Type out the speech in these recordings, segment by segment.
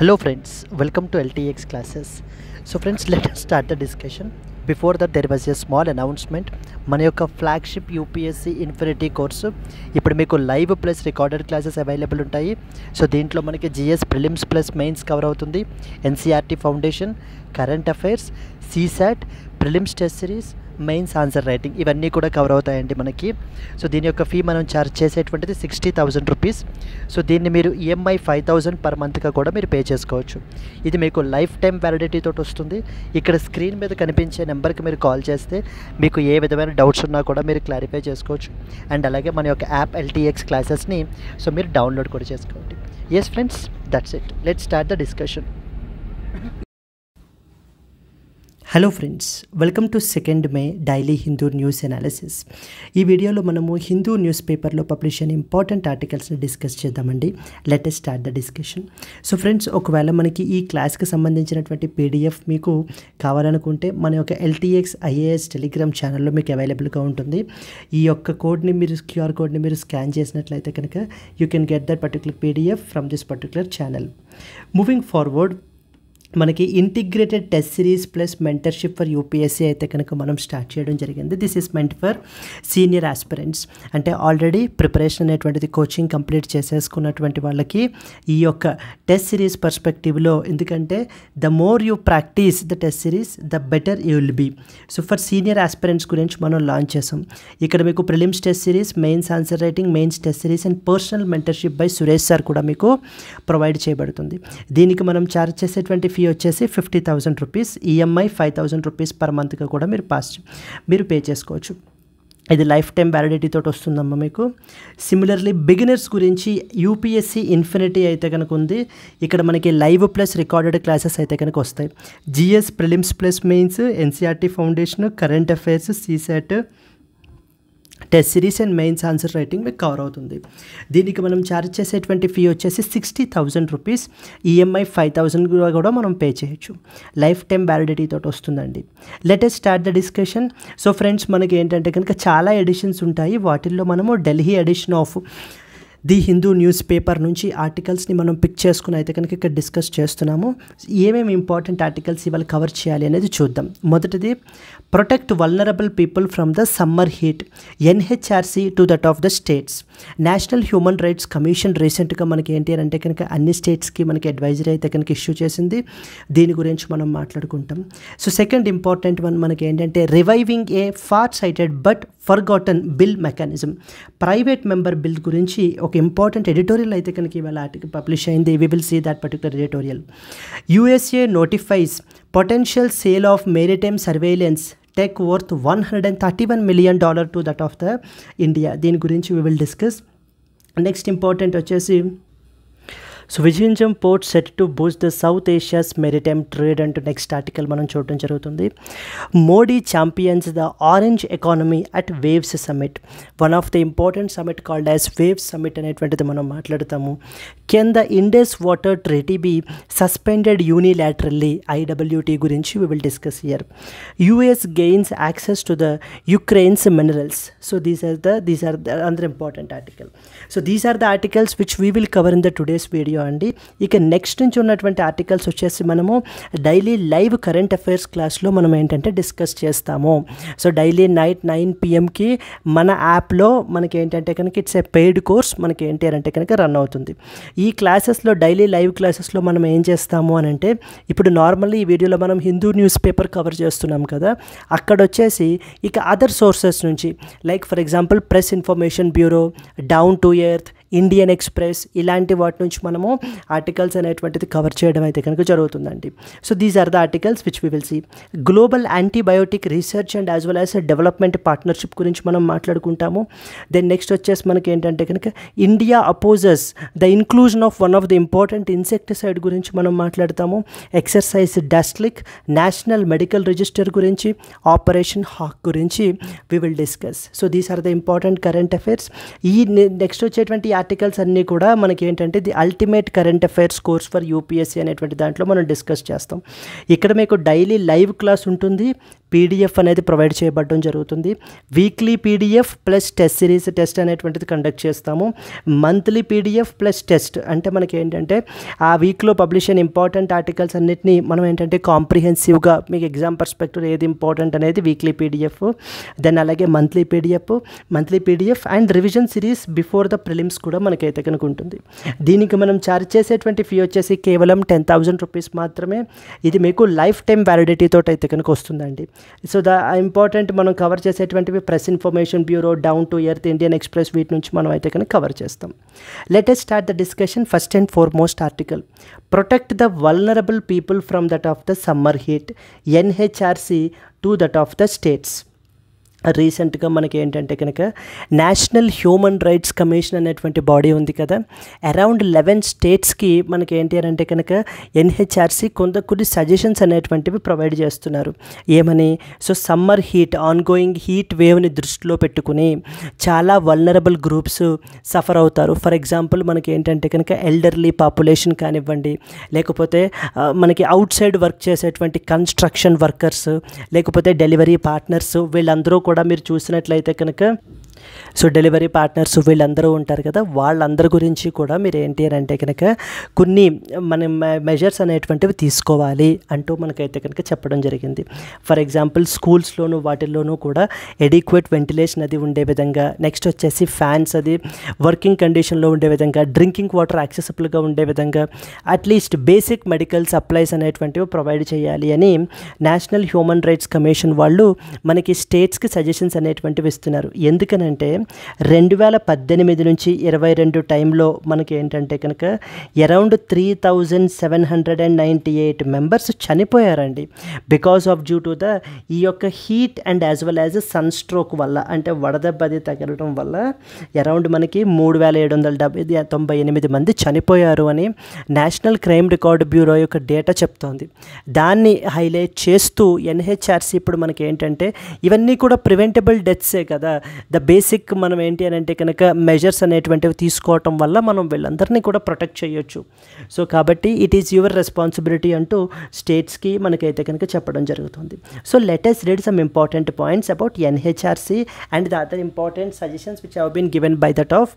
Hello friends, welcome to LTX classes. So friends, let us start the discussion. Before that there was a small announcement. మన యొక్క flagship UPSC infinity course ఇప్పుడు మీకు live plus recorded classes available ఉంటాయి. So దీంట్లో మనకి GS prelims plus mains cover అవుతుంది, NCERT foundation, current affairs, CSAT, prelims test series, mains answer writing ఇవన్నీ కూడా కవర్ అవుతాయండి మనకి. సో దీని యొక్క ఫీ మనం ఛార్జ్ చేసేటువంటిది 60,000 రూపీస్. సో దీన్ని మీరు ఈఎంఐ 5,000 పర్ మంత్గా కూడా మీరు పే చేసుకోవచ్చు. ఇది మీకు లైఫ్ టైం వ్యాలిడిటీ తోటి వస్తుంది. ఇక్కడ స్క్రీన్ మీద కనిపించే నెంబర్కి మీరు కాల్ చేస్తే మీకు ఏ విధమైన డౌట్స్ ఉన్నా కూడా మీరు క్లారిఫై చేసుకోవచ్చు. అండ్ అలాగే మన యొక్క యాప్ ఎల్టీఎక్స్ క్లాసెస్ని సో మీరు డౌన్లోడ్ కూడా చేసుకోండి. Yes friends, that's it. Let's start the discussion. Hello friends, welcome to 2nd May daily Hindu news analysis. ఈ వీడియోలో మనము హిందూ న్యూస్ పేపర్లో పబ్లిష్ అయిన ఇంపార్టెంట్ ఆర్టికల్స్ని డిస్కస్ చేద్దామండి. Let us start the discussion. So friends, ఒకవేళ మనకి ఈ క్లాస్కి సంబంధించినటువంటి పీడిఎఫ్ మీకు కావాలనుకుంటే మన యొక్క ఎల్టీఎక్స్ ఐఏఎస్ టెలిగ్రామ్ ఛానల్లో మీకు అవైలబుల్గా ఉంటుంది. ఈ యొక్క కోడ్ని మీరు క్యూఆర్ కోడ్ని మీరు స్కాన్ చేసినట్లయితే కనుక you can get that particular PDF from this particular channel. Moving forward, మనకి integrated test series plus mentorship for UPSC అయితే కనుక మనం స్టార్ట్ చేయడం జరిగింది. This is meant for senior aspirants, అంటే ఆల్రెడీ ప్రిపరేషన్ అనేటువంటిది కోచింగ్ కంప్లీట్ చేసేసుకున్నటువంటి వాళ్ళకి ఈ యొక్క టెస్ట్ సిరీస్ పర్స్పెక్టివ్లో, ఎందుకంటే the more you practice the test series the better you will be. So for senior aspirants గురించి మనం లాంచ్ చేసాం. ఇక్కడ మీకు prelims test series, mains answer writing, mains test series and personal mentorship by Suresh sir కూడా మీకు provide చేయబడుతుంది. దీనికి మనం ఛార్జ్ చేసేటువంటి ఫీ వచ్చేసి 50,000 రూపీస్, ఈఎంఐ 5,000 రూపీస్ పర్ మంత్గా కూడా మీరు పే చేసుకోవచ్చు. ఇది లైఫ్ టైం వ్యాలిడిటీ తోటి వస్తుందమ్మా మీకు. సిమిలర్లీ బిగినర్స్ గురించి యూపీఎస్సీ ఇన్ఫినిటీ అయితే కనుక ఉంది. ఇక్కడ మనకి లైవ్ ప్లస్ రికార్డెడ్ క్లాసెస్ అయితే కనుక వస్తాయి. GS prelims plus mains, NCERT foundation, current affairs, CSAT, test series and mains answer writing మీకు కవర్ అవుతుంది. దీనికి మనం ఛార్జ్ చేసేటువంటి ఫీ వచ్చేసి 60,000 రూపీస్, ఈఎంఐ 5,000 కూడా మనం పే చేయొచ్చు. లైఫ్ టైం వ్యాలిడిటీ తోటి వస్తుందండి. Let us start the discussion. So friends, మనకి ఏంటంటే కనుక చాలా ఎడిషన్స్ ఉంటాయి. వాటిల్లో మనము Delhi edition of the Hindu news paper నుంచి ఆర్టికల్స్ని మనం పిక్ చేసుకుని అయితే కనుక ఇక్కడ డిస్కస్ చేస్తున్నాము. ఏమేమి ఇంపార్టెంట్ ఆర్టికల్స్ ఇవాళ కవర్ చేయాలి అనేది చూద్దాం. మొదటిది, protect vulnerable people from the summer heat, NHRC to that of the states. National human rights commission రీసెంట్గా మనకి ఏంటి అంటే కనుక అన్ని స్టేట్స్కి మనకి అడ్వైజరీ అయితే కనుక ఇష్యూ చేసింది. దీని గురించి మనం మాట్లాడుకుంటాం. సో సెకండ్ ఇంపార్టెంట్ వన్ మనకి ఏంటంటే reviving a far sighted but forgotten bill mechanism. Private member bill గురించి ఒక ఇంపార్టెంట్ ఎడిటోరియల్ అయితే కనుక ఇవాళ ఆర్టికల్ పబ్లిష్ అయింది. We will see that particular editorial. USA notifies potential sale of maritime surveillance tech worth $131 million to that of the India. దీని గురించి we will discuss. Next important వచ్చేసి, so Vizhinjam port set to boost the South Asia's maritime trade అంటూ next article మనం చూడడం జరుగుతుంది. Modi champions the orange economy at Waves summit. One of the important summit called as Waves summit అనేటువంటిది మనం మాట్లాడతాము. Can the Indus water treaty be suspended unilaterally, IWT గురించి we will discuss here. US gains access to the Ukraine's minerals. So these are the other important article. So these are the articles which we will cover in the today's video అండి. ఇక next నుంచి ఉన్నటువంటి articles వచ్చేసి మనము daily live current affairs క్లాస్లో మనం ఏంటంటే discuss చేస్తాము. సో డైలీ నైట్ 9 PM మన యాప్లో మనకి ఏంటంటే కనుక ఇట్స్ ఏ పెయిడ్ కోర్స్ మనకి ఏంటి అంటే కనుక రన్ అవుతుంది. ఈ క్లాసెస్లో డైలీ లైవ్ క్లాసెస్లో మనం ఏం చేస్తాము అని అంటే, ఇప్పుడు నార్మల్లీ ఈ వీడియోలో మనం హిందూ న్యూస్ పేపర్ కవర్ చేస్తున్నాం కదా, అక్కడ వచ్చేసి ఇక అదర్ సోర్సెస్ నుంచి like for example press Information Bureau, Down To Earth, Indian express, ఇలాంటి వాటి నుంచి మనము ఆర్టికల్స్ అనేటువంటిది కవర్ చేయడం అయితే కనుక జరుగుతుందండి. So these are the articles which we will see. Global antibiotic research and as well as development partnership గురించి మనం మాట్లాడుకుంటాము. దెన్ నెక్స్ట్ వచ్చేసి మనకి ఏంటంటే కనుక India opposes the inclusion of one of the important insecticide గురించి మనం మాట్లాడతాము. Exercise Dustlik, national medical register గురించి, ఆపరేషన్ హాక్ గురించి we will discuss. So these are the important current affairs. ఈ నెక్స్ట్ వచ్చేటువంటి ఆర్టికల్స్ అన్నీ కూడా మనకి ఏంటంటే the ultimate current affairs course for UPSC అనేటువంటి దాంట్లో మనం డిస్కస్ చేస్తాం. ఇక్కడ మీకు డైలీ లైవ్ క్లాస్ ఉంటుంది, పీడిఎఫ్ అనేది ప్రొవైడ్ చేయబడడం జరుగుతుంది. Weekly PDF plus test series test అనేటువంటిది కండక్ట్ చేస్తాము. మంత్లీ పీడిఎఫ్ ప్లస్ టెస్ట్ అంటే మనకి ఏంటంటే ఆ వీక్లో పబ్లిష్ అయిన ఇంపార్టెంట్ ఆర్టికల్స్ అన్నిటినీ మనం ఏంటంటే కాంప్రిహెన్సివ్గా మీకు ఎగ్జామ్ పర్స్పెక్టివ్ ఏది ఇంపార్టెంట్ అనేది వీక్లీ పీడిఎఫ్, దెన్ అలాగే monthly PDF and revision series before the prelims కూడా మనకైతే కనుక ఉంటుంది. దీనికి మనం ఛార్జ్ చేసేటువంటి ఫీ వచ్చేసి కేవలం 10,000 రూపీస్ మాత్రమే. ఇది మీకు లైఫ్ టైం వ్యాలిడిటీ తోటి అయితే కనుక వస్తుందండి. సో ఇంపార్టెంట్ మనం కవర్ చేసేటువంటివి Press Information Bureau, Down To Earth, Indian Express, వీటి నుంచి మనం అయితే కనుక కవర్ చేస్తాం. Let us start the discussion. First and foremost article, protect the vulnerable people from that of the summer heat, NHRC to that of the states. రీసెంట్గా మనకి ఏంటంటే కనుక నేషనల్ హ్యూమన్ రైట్స్ కమిషన్ అనేటువంటి బాడీ ఉంది కదా, around 11 స్టేట్స్కి మనకి ఏంటి అని అంటే కనుక ఎన్హెచ్ఆర్సి కొన్ని సజెషన్స్ అనేటువంటివి ప్రొవైడ్ చేస్తున్నారు. ఏమని? So summer heat, ongoing heat వేవ్ని దృష్టిలో పెట్టుకుని చాలా వల్నరబుల్ గ్రూప్స్ సఫర్ అవుతారు. ఫర్ ఎగ్జాంపుల్ మనకి ఏంటంటే కనుక ఎల్డర్లీ పాపులేషన్ కానివ్వండి, లేకపోతే మనకి అవుట్ సైడ్ వర్క్ చేసేటువంటి కన్స్ట్రక్షన్ వర్కర్స్, లేకపోతే డెలివరీ పార్ట్నర్స్, వీళ్ళందరూ కూడా మీరు చూసినట్లయితే కనుక సో డెలివరీ పార్ట్నర్స్ వీళ్ళందరూ ఉంటారు కదా, వాళ్ళందరి గురించి కూడా మీరు ఏంటి అని అంటే కనుక కొన్ని మన మెజర్స్ అనేటువంటివి తీసుకోవాలి అంటూ మనకైతే కనుక చెప్పడం జరిగింది. ఫర్ ఎగ్జాంపుల్ స్కూల్స్లోనూ వాటిల్లోనూ కూడా ఎడిక్వేట్ వెంటిలేషన్ అది ఉండే విధంగా, నెక్స్ట్ వచ్చేసి ఫ్యాన్స్ అది వర్కింగ్ కండిషన్లో ఉండే విధంగా, డ్రింకింగ్ వాటర్ యాక్సెసిబుల్గా ఉండే విధంగా, అట్లీస్ట్ బేసిక్ మెడికల్ సప్లైస్ అనేటువంటివి ప్రొవైడ్ చేయాలి అని నేషనల్ హ్యూమన్ రైట్స్ కమిషన్ వాళ్ళు మనకి స్టేట్స్కి సజెషన్స్ అనేటువంటివి ఇస్తున్నారు. ఎందుకనంటే 2018 నుంచి 22 టైంలో మనకి ఏంటంటే కనుక అరౌండ్ 3,798 మెంబర్స్ చనిపోయారండి because of due to the ఈ యొక్క heat and as well as sunstroke వల్ల, అంటే వడదెబ్బది తగలడం వల్ల అరౌండ్ మనకి 3,798 మంది చనిపోయారు అని నేషనల్ క్రైమ్ రికార్డ్ బ్యూరో యొక్క డేటా చెప్తోంది. దాన్ని హైలైట్ చేస్తూ ఎన్హెచ్ఆర్సి ఇప్పుడు మనకి ఏంటంటే ఇవన్నీ కూడా ప్రివెంటబుల్ డెత్సే కదా, ద బేసిక్ మనం ఏంటి అని అంటే కనుక మెజర్స్ అనేటువంటివి తీసుకోవటం వల్ల మనం వీళ్ళందరినీ కూడా ప్రొటెక్ట్ చేయొచ్చు. సో కాబట్టి ఇట్ ఈస్ యువర్ రెస్పాన్సిబిలిటీ అంటూ స్టేట్స్కి మనకైతే కనుక చెప్పడం జరుగుతుంది. So let us read some important points about NHRC and the other important suggestions which have been given by that of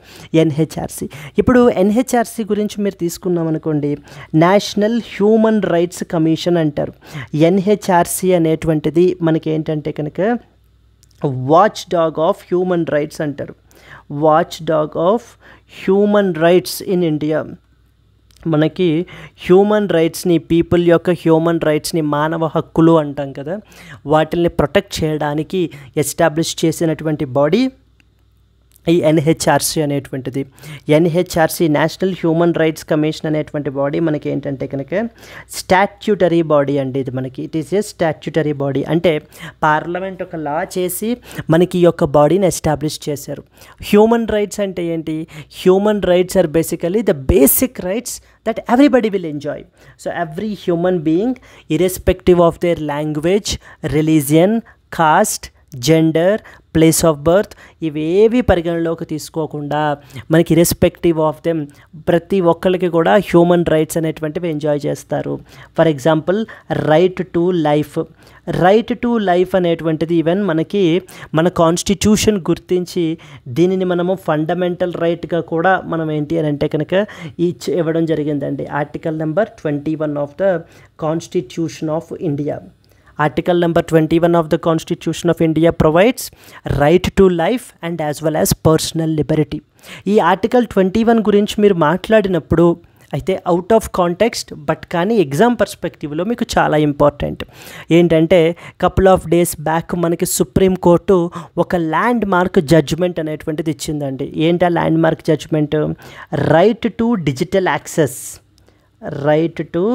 NHRC. ఇప్పుడు NHRC గురించి మీరు తీసుకున్నాం అనుకోండి, నేషనల్ హ్యూమన్ రైట్స్ కమిషన్ అంటారు. ఎన్హెచ్ఆర్సి అనేటువంటిది మనకి ఏంటంటే కనుక watchdog of human rights అంటారు. Watchdog of human rights in India. మనకి హ్యూమన్ రైట్స్ని, పీపుల్ యొక్క హ్యూమన్ రైట్స్ని, మానవ హక్కులు అంటాం కదా, వాటిని ప్రొటెక్ట్ చేయడానికి ఎస్టాబ్లిష్ చేసినటువంటి బాడీ ఈ ఎన్హెచ్ఆర్సి అనేటువంటిది. NHRC national human rights commission అనేటువంటి బాడీ మనకి ఏంటంటే కనుక స్టాట్యూటరీ బాడీ అండి. ఇది మనకి it is A statutory body, అంటే పార్లమెంట్ ఒక లా చేసి మనకి ఈ యొక్క బాడీని ఎస్టాబ్లిష్ చేశారు. హ్యూమన్ రైట్స్ అంటే ఏంటి? Human rights are basically the basic rights that everybody will enjoy. So every human being, irrespective of their language, religion, caste, gender, place of birth, ఇవేవి పరిగణలోకి తీసుకోకుండా మనకి ఇర్రెస్పెక్టివ్ ఆఫ్ దెమ్ ప్రతి ఒక్కరికి కూడా హ్యూమన్ రైట్స్ అనేటువంటివి ఎంజాయ్ చేస్తారు. For example right to life. Right to life అనేటువంటిది ఈవెన్ మనకి మన కాన్స్టిట్యూషన్ గుర్తించి దీనిని మనము ఫండమెంటల్ రైట్గా కూడా మనం ఏంటి అని అంటే కనుక ఇవ్వడం జరిగిందండి. Article number 21 of the constitution of India. Article number 21 of the Constitution of India provides right to life and as well as personal liberty. ఈ ఆర్టికల్ 21 గురించి మీరు మాట్లాడినప్పుడు అయితే అవుట్ ఆఫ్ కాంటెక్స్ట్ బట్ కానీ ఎగ్జామ్ పర్స్పెక్టివ్లో మీకు చాలా ఇంపార్టెంట్. ఏంటంటే కపుల్ ఆఫ్ డేస్ బ్యాక్ మనకి సుప్రీంకోర్టు ఒక ల్యాండ్ మార్క్ జడ్జ్మెంట్ అనేటువంటిది ఇచ్చిందండి. ఏంటి ఆ landmark judgment? Right to digital access. Right to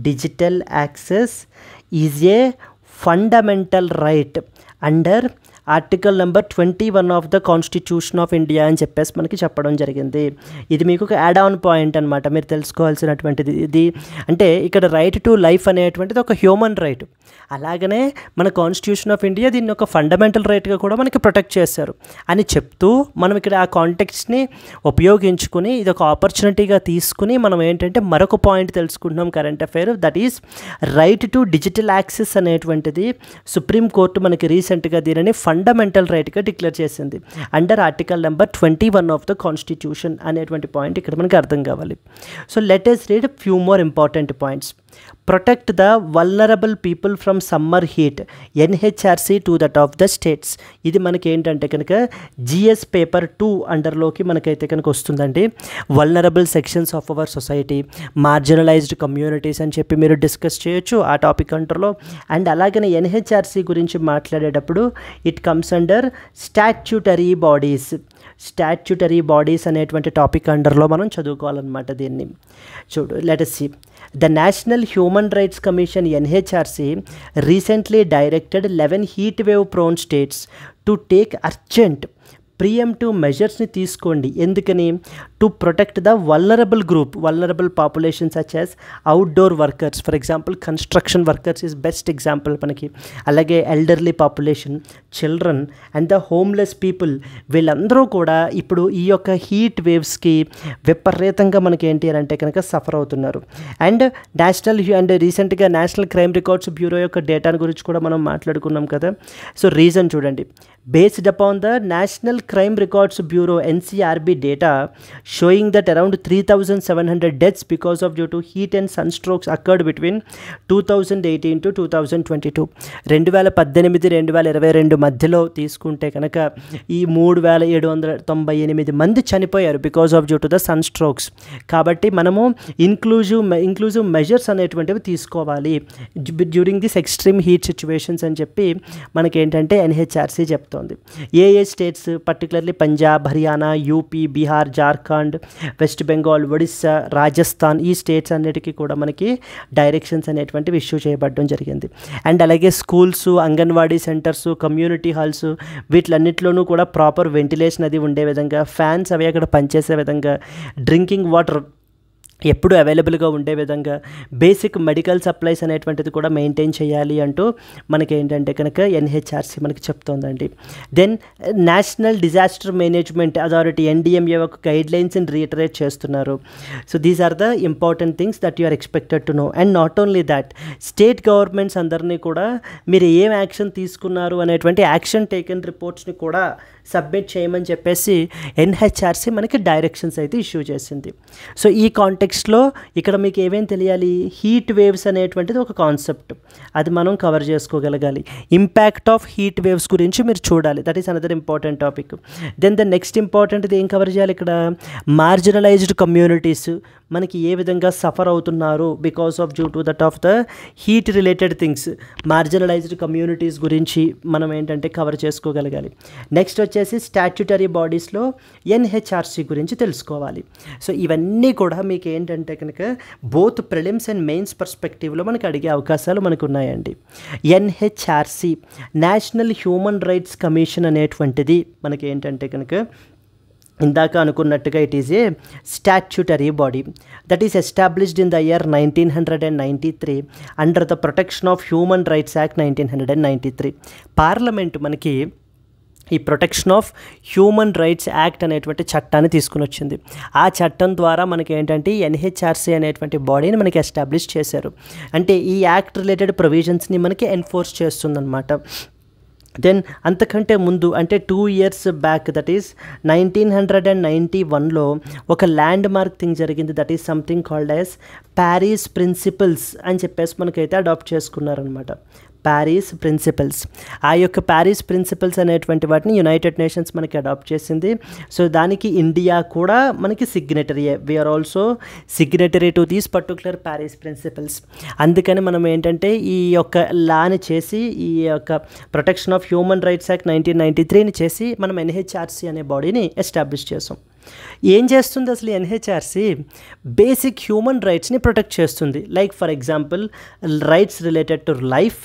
digital access is a fundamental right under article number 21 of the constitution of India అని చెప్పేసి మనకి చెప్పడం జరిగింది. ఇది మీకు ఒక యాడ్ ఆన్ పాయింట్ అనమాట, మీరు తెలుసుకోవాల్సినటువంటిది. ఇది అంటే ఇక్కడ రైట్ టు లైఫ్ అనేటువంటిది ఒక హ్యూమన్ రైట్, అలాగనే మన కాన్స్టిట్యూషన్ ఆఫ్ ఇండియా దీన్ని ఒక ఫండమెంటల్ రైట్గా కూడా మనకి ప్రొటెక్ట్ చేశారు అని చెప్తూ మనం ఇక్కడ ఆ కాంటెక్స్ట్ని ఉపయోగించుకుని ఇది ఒక ఆపర్చునిటీగా తీసుకుని మనం ఏంటంటే మరొక పాయింట్ తెలుసుకుంటున్నాం current affair, that is right to digital access అనేటువంటిది సుప్రీంకోర్టు మనకి రీసెంట్గా దీనిని ఫండమెంటల్ రైట్గా డిక్లేర్ చేసింది under article number 21 of the constitution అనేటువంటి పాయింట్ ఇక్కడ మనకి అర్థం కావాలి. So let us read a few more important points. Protect the vulnerable people from summer heat, NHRC to that of the states. ఇది మనకి ఏంటంటే కనుక జిఎస్ పేపర్ 2 అండర్లోకి మనకైతే కనుక వస్తుందండి. Vulnerable sections of our society, marginalised communities అని చెప్పి మీరు డిస్కస్ చేయొచ్చు ఆ టాపిక్ అంటర్లో. అండ్ అలాగనే ఎన్హెచ్ఆర్సీ గురించి మాట్లాడేటప్పుడు it comes under statutory bodies అనేటువంటి టాపిక్ అండర్లో మనం చదువుకోవాలన్నమాట దీన్ని. చూడు, let us see. The National Human Rights Commission NHRC recently directed 11 heat wave prone states to take urgent preventive మెజర్స్ని తీసుకోండి. ఎందుకని? To protect the vulnerable population such as outdoor workers, for example construction workers is best example మనకి. అలాగే elderly population, children and the homeless people, వీళ్ళందరూ కూడా ఇప్పుడు ఈ యొక్క హీట్ వేవ్స్కి విపరీతంగా మనకి ఏంటి అని అంటే కనుక సఫర్ అవుతున్నారు. అండ్ రీసెంట్గా నేషనల్ క్రైమ్ రికార్డ్స్ బ్యూరో యొక్క డేటాను గురించి కూడా మనం మాట్లాడుకున్నాం కదా. సో రీజన్ చూడండి, based upon the National Crime Records Bureau NCRB data showing that around 3,700 deaths because of due to heat and sunstrokes occurred between 2018 to 2022. 2018-2022 మధ్యలో తీసుకుంటే కనుక ఈ 3,798 మంది చనిపోయారు because of due to the sunstrokes. కాబట్టి మనము inclusive measures అనేటువంటివి తీసుకోవాలి during this extreme heat situations అని చెప్పి మనకేంటంటే ఎన్హెచ్ఆర్సీ చెప్తుంది. ఏ states particularly Punjab, Haryana, UP, Bihar, Jharkhand, West Bengal, Odisha, Rajasthan, ఈ స్టేట్స్ అన్నిటికీ కూడా మనకి డైరెక్షన్స్ అనేటువంటివి ఇష్యూ చేయబడడం జరిగింది. అండ్ అలాగే schools, anganwadi centres, community halls, వీటిలన్నిటిలోనూ కూడా ప్రాపర్ వెంటిలేషన్ అది ఉండే విధంగా, ఫ్యాన్స్ అవి అక్కడ పనిచేసే విధంగా, డ్రింకింగ్ వాటర్ ఎప్పుడు అవైలబుల్గా ఉండే విధంగా, బేసిక్ మెడికల్ సప్లైస్ అనేటువంటిది కూడా మెయింటైన్ చేయాలి అంటూ మనకి ఏంటంటే కనుక ఎన్హెచ్ఆర్సీ మనకి చెప్తోందండి. Then national disaster management authority NDMA ఒక గైడ్లైన్స్ని రీటరేట్ చేస్తున్నారు. So these are the important things that you are expected to know. And not only that, state governments అందరినీ కూడా మీరు ఏం యాక్షన్ తీసుకున్నారు అనేటువంటి యాక్షన్ టేకెన్ రిపోర్ట్స్ని కూడా సబ్మిట్ చేయమని చెప్పేసి ఎన్హెచ్ఆర్సీ మనకి డైరెక్షన్స్ అయితే ఇష్యూ చేసింది. సో ఈ కాంటెక్స్ట్లో ఇక్కడ మీకు ఏమేమి తెలియాలి, హీట్ వేవ్స్ అనేటువంటిది ఒక కాన్సెప్ట్, అది మనం కవర్ చేసుకోగలగాలి. ఇంపాక్ట్ ఆఫ్ హీట్ వేవ్స్ గురించి మీరు చూడాలి, that is another important topic. Then the next ఇంపార్టెంట్ది ఏం కవర్ చేయాలి ఇక్కడ, మార్జినలైజ్డ్ కమ్యూనిటీస్ మనకి ఏ విధంగా సఫర్ అవుతున్నారు because of due to that of the heat related things. Marginalised communities గురించి మనం ఏంటంటే కవర్ చేసుకోగలగాలి. నెక్స్ట్ వచ్చేసి స్టాట్యూటరీ బాడీస్లో ఎన్హెచ్ఆర్సీ గురించి తెలుసుకోవాలి. సో ఇవన్నీ కూడా మీకు ఏంటంటే కనుక బోత్ ప్రిలిమ్స్ అండ్ మెయిన్స్ పర్స్పెక్టివ్లో మనకి అడిగే అవకాశాలు మనకు ఉన్నాయండి. NHRC national human rights commission అనేటువంటిది మనకి ఏంటంటే కనుక ఇందాక అనుకున్నట్టుగా it is a statutory body that is established in the year 1993 under the protection of human rights act 1993. Parliament మనకి ఈ protection of human rights act అనేటువంటి చట్టాన్ని తీసుకుని వచ్చింది. ఆ చట్టం ద్వారా మనకి ఏంటంటే ఎన్హెచ్ఆర్సీ అనేటువంటి బాడీని మనకి ఎస్టాబ్లిష్ చేశారు. అంటే ఈ యాక్ట్ రిలేటెడ్ ప్రొవిజన్స్ని మనకి ఎన్ఫోర్స్ చేస్తుందన్నమాట. దెన్ అంతకంటే ముందు అంటే 2 years బ్యాక్, దట్ ఈస్ 1991లో ఒక ల్యాండ్ మార్క్ థింగ్ జరిగింది, that is something called as Paris principles అని చెప్పేసి మనకైతే అడాప్ట్ చేసుకున్నారనమాట. ప్యారిస్ ప్రిన్సిపల్స్, ఆ యొక్క ప్యారిస్ ప్రిన్సిపల్స్ అనేటువంటి వాటిని యునైటెడ్ నేషన్స్ మనకి అడాప్ట్ చేసింది. సో దానికి ఇండియా కూడా మనకి సిగ్నేటరీయే, we are also signatory to these particular Paris principles. అందుకని మనం ఏంటంటే ఈ యొక్క లాని చేసి ఈ యొక్క protection of human rights act 1993ని చేసి మనం ఎన్హెచ్ఆర్సీ అనే బాడీని ఎస్టాబ్లిష్ చేసాం. ఏం చేస్తుంది అసలు ఎన్హెచ్ఆర్సీ? బేసిక్ హ్యూమన్ రైట్స్ని ప్రొటెక్ట్ చేస్తుంది. Like for example rights related to life,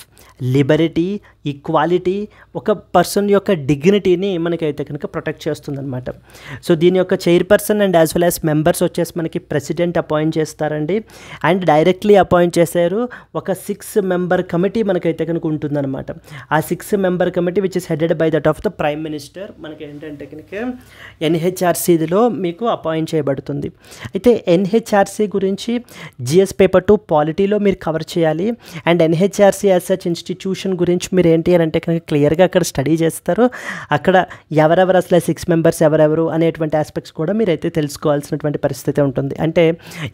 Liberty, equality, ఒక పర్సన్ యొక్క డిగ్నిటీని మనకైతే కనుక ప్రొటెక్ట్ చేస్తుందన్నమాట. సో దీని యొక్క chairperson and as well as members వచ్చేసి మనకి ప్రెసిడెంట్ అపాయింట్ చేస్తారండి. అండ్ డైరెక్ట్లీ అపాయింట్ చేశారు. ఒక 6 మెంబర్ కమిటీ మనకైతే కనుక ఉంటుందన్నమాట. ఆ 6 member committee which is headed by that of the prime minister మనకి ఏంటంటే కనుక ఎన్హెచ్ఆర్సీలో మీకు అపాయింట్ చేయబడుతుంది. అయితే ఎన్హెచ్ఆర్సీ గురించి జిఎస్ పేపర్ 2 పాలిటీలో మీరు కవర్ చేయాలి. And NHRC as such institution గురించి మీరు ఏంటి అని అంటే కనుక క్లియర్గా అక్కడ స్టడీ చేస్తారు. అక్కడ ఎవరెవరు అసలు 6 మెంబర్స్ ఎవరెవరు అనేటువంటి ఆస్పెక్ట్స్ కూడా మీరైతే తెలుసుకోవాల్సినటువంటి పరిస్థితి ఉంటుంది. అంటే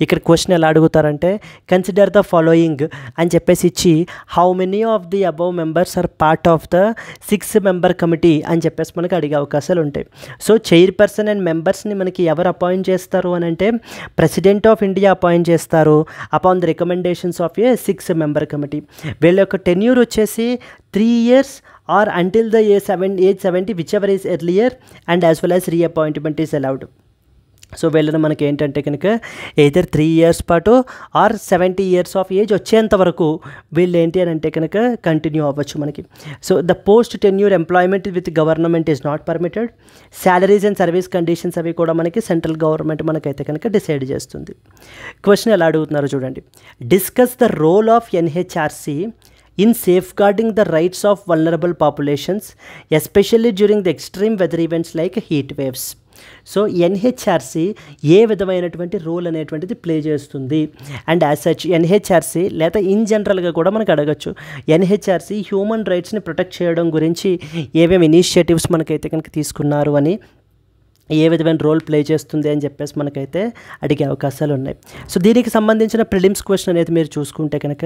ఇక్కడ క్వశ్చన్ ఎలా అడుగుతారంటే కన్సిడర్ ద ఫాలోయింగ్ అని చెప్పేసి ఇచ్చి how many of the above members are part of the 6 member committee అని చెప్పేసి మనకి అడిగే అవకాశాలు ఉంటాయి. సో చైర్పర్సన్ అండ్ మెంబర్స్ని మనకి ఎవరు అపాయింట్ చేస్తారు అని అంటే ప్రెసిడెంట్ ఆఫ్ ఇండియా అపాయింట్ చేస్తారు upon the recommendations of A 6 member committee. వీళ్ళ యొక్క టెన్యూర్ వచ్చేసి 3 years or until the age 70 whichever is earlier and as well as reappointment is allowed. So వీళ్ళని మనకి ఏంటంటే కనుక ఎయిదర్ 3 years పాటు ఆర్ 70 years ఆఫ్ ఏజ్ వచ్చేంత వరకు వీళ్ళు ఏంటి అని అంటే కనుక కంటిన్యూ అవ్వచ్చు మనకి. So the post tenure employment with government is not permitted. Salaries and service conditions అవి కూడా మనకి సెంట్రల్ గవర్నమెంట్ మనకైతే కనుక డిసైడ్ చేస్తుంది. క్వశ్చన్ ఎలా అడుగుతున్నారు చూడండి. Discuss the role of NHRC in safeguarding the rights of vulnerable populations, especially during the extreme weather events like heat waves. So NHRC ఏ విధమైనటువంటి రోల్ అనేటువంటిది ప్లే చేస్తుంది అండ్ యాజ్ సచ్ ఎన్హెచ్ఆర్సీ లేదా in జనరల్గా కూడా మనకు అడగచ్చు ఎన్హెచ్ఆర్సీ హ్యూమన్ రైట్స్ని ప్రొటెక్ట్ చేయడం గురించి ఏమేమి ఇనిషియేటివ్స్ మనకైతే కనుక తీసుకున్నారు అని, ఏ విధమైన రోల్ ప్లే చేస్తుంది అని చెప్పేసి మనకైతే అడిగే అవకాశాలు ఉన్నాయి. సో దీనికి సంబంధించిన ప్రిలిమ్స్ క్వశ్చన్ అనేది మీరు చూసుకుంటే కనుక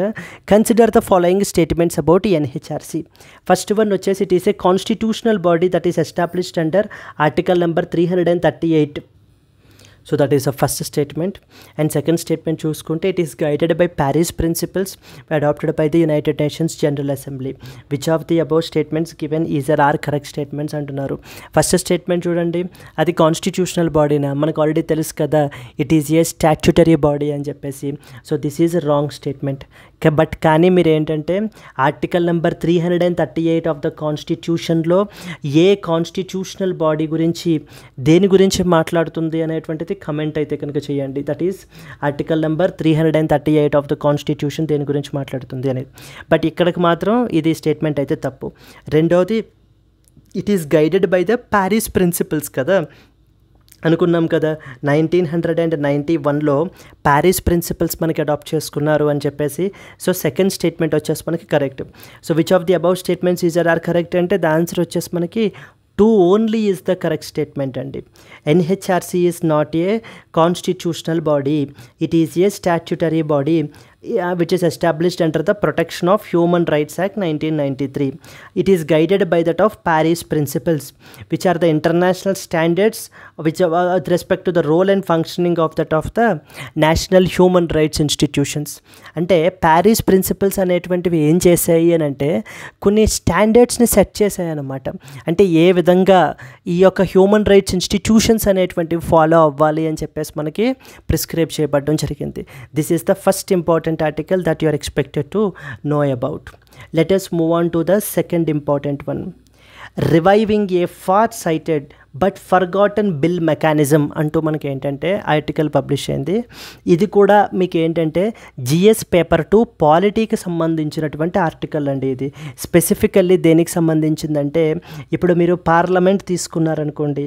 consider the following statements about NHRC. First one వచ్చేసి it is a constitutional body that is established under article number 338. So that is the first statement. And second statement చూసుకుంటే it is guided by Paris principles adopted by the United Nations General Assembly. Which of the above statements given is or are correct statements అంటున్నారు. First statement చూడండి, అది constitutional బాడీనా? మనకు already తెలుసు కదా, it is a statutory body అని చెప్పేసి. So this is a wrong statement. But కానీ మీరు ఏంటంటే ఆర్టికల్ నెంబర్ 338 ఆఫ్ ద కాన్స్టిట్యూషన్లో ఏ కాన్స్టిట్యూషనల్ బాడీ గురించి దేని గురించి మాట్లాడుతుంది అనేటువంటిది కమెంట్ అయితే కనుక చేయండి. That is article number 338 of the constitution దేని గురించి మాట్లాడుతుంది అనేది. బట్ ఇక్కడికి మాత్రం ఇది స్టేట్మెంట్ అయితే తప్పు. రెండవది it is guided by the Paris principles కదా అనుకున్నాం కదా. 1991లో ప్యారిస్ ప్రిన్సిపల్స్ మనకి అడాప్ట్ చేసుకున్నారు అని చెప్పేసి. సో సెకండ్ స్టేట్మెంట్ వచ్చేసి మనకి correct. So which of the above statements is or correct అంటే ద ఆన్సర్ వచ్చేసి మనకి 2 only is the correct statement అండి. NHRC is not a constitutional body. It is a statutory body which is established under the Protection of Human Rights Act 1993. It is guided by that of Paris principles, which are the international standards which are with respect to the role and functioning of that of the national human rights institutions. అంటే Paris principles అనేటువంటివి ఏం చేశాయి అని అంటే కొన్ని స్టాండర్డ్స్ని set చేశాయి అన్నమాట. అంటే ఏ విధంగా ఈ యొక్క హ్యూమన్ రైట్స్ ఇన్స్టిట్యూషన్స్ అనేటువంటివి ఫాలో అవ్వాలి అని చెప్పేసి మనకి ప్రిస్క్రైబ్ చేయబడడం జరిగింది. This is the first important article that you are expected to know about. Let us move on to the second important one. Reviving a far-sighted but forgotten bill mechanism అంటూ మనకి ఏంటంటే article publish అయింది. ఇది కూడా మీకు ఏంటంటే GS paper 2 పాలిటీకి సంబంధించినటువంటి article అండి. ఇది స్పెసిఫికల్లీ దేనికి సంబంధించిందంటే ఇప్పుడు మీరు పార్లమెంట్ తీసుకున్నారనుకోండి,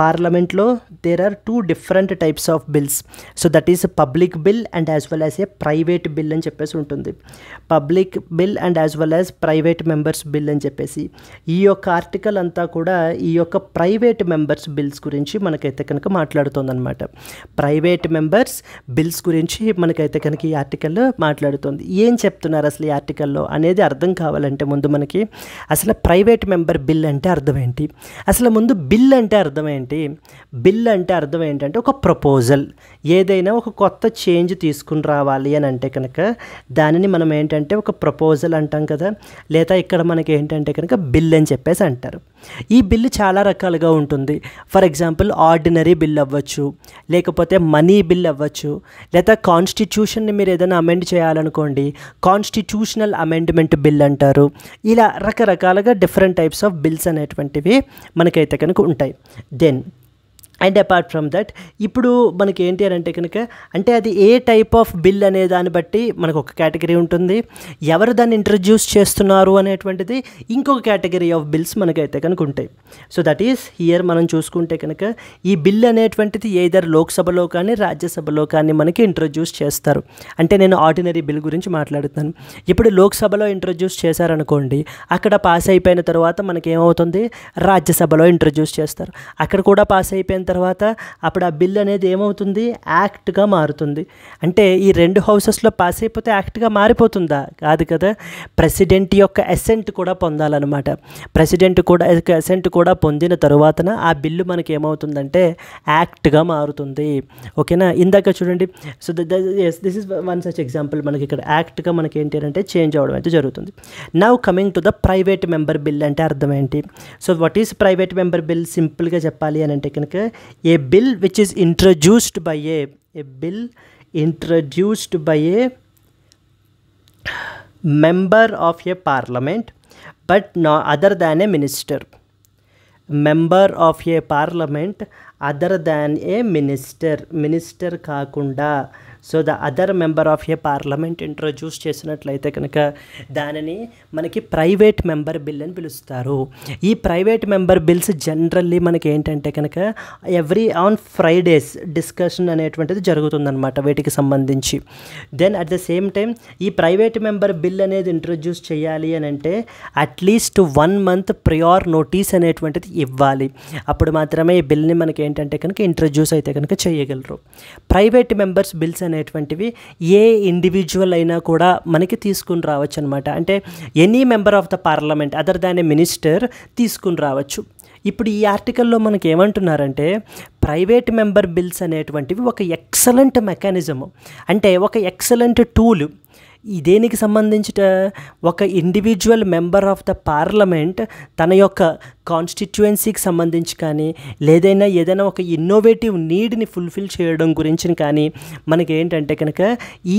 పార్లమెంట్లో there are 2 different types of bills. So that is public bill and as well as a private bill అని చెప్పేసి ఉంటుంది. Public bill and as well as private members bill అని చెప్పేసి ఈ యొక్క ఆర్టికల్ అంతా కూడా ఈ యొక్క ప్రైవేట్ మెంబర్స్ బిల్స్ గురించి మనకైతే కనుక మాట్లాడుతుందన్నమాట. ప్రైవేట్ మెంబర్స్ బిల్స్ గురించి మనకైతే కనుక ఈ ఆర్టికల్ మాట్లాడుతుంది. ఏం చెప్తున్నారు అసలు ఈ ఆర్టికల్లో అనేది అర్థం కావాలంటే ముందు మనకి అసలు ప్రైవేట్ మెంబర్ బిల్ అంటే అర్థం ఏంటి, అసలు ముందు బిల్ అంటే అర్థం ఏంటి ఏంటి? బిల్ అంటే అర్థం ఏంటంటే ఒక ప్రపోజల్. ఏదైనా ఒక కొత్త చేంజ్ తీసుకుని రావాలి అని అంటే కనుక దానిని మనం ఏంటంటే ఒక ప్రపోజల్ అంటాం కదా, లేదా ఇక్కడ మనకి ఏంటంటే కనుక బిల్ అని చెప్పేసి అంటారు. ఈ బిల్లు చాలా రకాలుగా ఉంటుంది. ఫర్ ఎగ్జాంపుల్ ఆర్డినరీ బిల్ అవ్వచ్చు, లేకపోతే మనీ బిల్ అవ్వచ్చు, లేదా కాన్స్టిట్యూషన్ని మీరు ఏదైనా అమెండ్ చేయాలనుకోండి కాన్స్టిట్యూషనల్ అమెండ్మెంట్ బిల్ అంటారు. ఇలా రకరకాలుగా డిఫరెంట్ టైప్స్ ఆఫ్ బిల్స్ అనేటువంటివి మనకైతే కనుక ఉంటాయి. Then and apart from that ఇప్పుడు మనకి ఏంటి అని అంటే కనుక అంటే అది ఏ టైప్ ఆఫ్ బిల్ అనే దాన్ని బట్టి మనకు ఒక కేటగిరీ ఉంటుంది, ఎవరు దాన్ని ఇంట్రడ్యూస్ చేస్తున్నారు అనేటువంటిది ఇంకొక కేటగిరీ ఆఫ్ బిల్స్ మనకైతే కనుక ఉంటాయి. సో దట్ ఈస్ హియర్ మనం చూసుకుంటే కనుక ఈ బిల్ అనేటువంటిది ఏదర్ లోక్సభలో కానీ రాజ్యసభలో కానీ మనకి ఇంట్రడ్యూస్ చేస్తారు. అంటే నేను ఆర్డినరీ బిల్ గురించి మాట్లాడుతున్నాను. ఇప్పుడు లోక్సభలో ఇంట్రడ్యూస్ చేశారనుకోండి, అక్కడ పాస్ అయిపోయిన తర్వాత మనకి ఏమవుతుంది, రాజ్యసభలో ఇంట్రడ్యూస్ చేస్తారు. అక్కడ కూడా పాస్ అయిపోయిన తర్వాత అప్పుడు ఆ బిల్ అనేది ఏమవుతుంది, యాక్ట్గా మారుతుంది. అంటే ఈ రెండు హౌసెస్లో పాస్ అయిపోతే యాక్ట్గా మారిపోతుందా? కాదు కదా, ప్రెసిడెంట్ యొక్క అసెంట్ కూడా పొందాలన్నమాట. ప్రెసిడెంట్ కూడా అసెంట్ కూడా పొందిన తరువాతన ఆ బిల్లు మనకి ఏమవుతుందంటే యాక్ట్గా మారుతుంది. ఓకేనా? ఇందాక చూడండి, so this is one such example. మనకి ఇక్కడ యాక్ట్గా మనకి ఏంటి అంటే చేంజ్ అవ్వడం అయితే జరుగుతుంది. Now coming to the private member bill అంటే అర్థం ఏంటి? So what is private member bill? సింపుల్గా చెప్పాలి అని అంటే కనుక a bill which is introduced by a bill introduced by a member of a parliament but no other than a minister. Member of a parliament other than a minister కాకుండా so the other member of A parliament introduce చేసినట్లయితే కనుక దానిని మనకి private member bill అని పిలుస్తారు. ఈ private member bills generally మనకి ఏంటంటే కనుక ఎవ్రీ ఆన్ ఫ్రైడేస్ డిస్కషన్ అనేటువంటిది జరుగుతుందన్నమాట వీటికి సంబంధించి. Then at the same time ఈ ప్రైవేట్ మెంబర్ బిల్ అనేది ఇంట్రడ్యూస్ చేయాలి అని అంటే అట్లీస్ట్ 1 month ప్రియార్ నోటీస్ అనేటువంటిది ఇవ్వాలి. అప్పుడు మాత్రమే ఈ బిల్ని మనకి ఏంటంటే కనుక ఇంట్రడ్యూస్ అయితే కనుక చేయగలరు. ప్రైవేట్ మెంబర్స్ బిల్స్ అనేటువంటివి ఏ ఇండివిజువల్ అయినా కూడా మనకి తీసుకుని రావచ్చు అనమాట. అంటే any member of the parliament other than A minister తీసుకుని రావచ్చు. ఇప్పుడు ఈ ఆర్టికల్లో మనకి ఏమంటున్నారంటే ప్రైవేట్ మెంబర్ బిల్స్ అనేటువంటివి ఒక ఎక్సలెంట్ మెకానిజము, అంటే ఒక ఎక్సలెంట్ టూల్. దేనికి సంబంధించి ఒక individual member of the parliament తన యొక్క కాన్స్టిట్యుయెన్సీకి సంబంధించి కానీ ఏదైనా ఒక ఇన్నోవేటివ్ నీడ్ని ఫుల్ఫిల్ చేయడం గురించి కానీ మనకి ఏంటంటే కనుక ఈ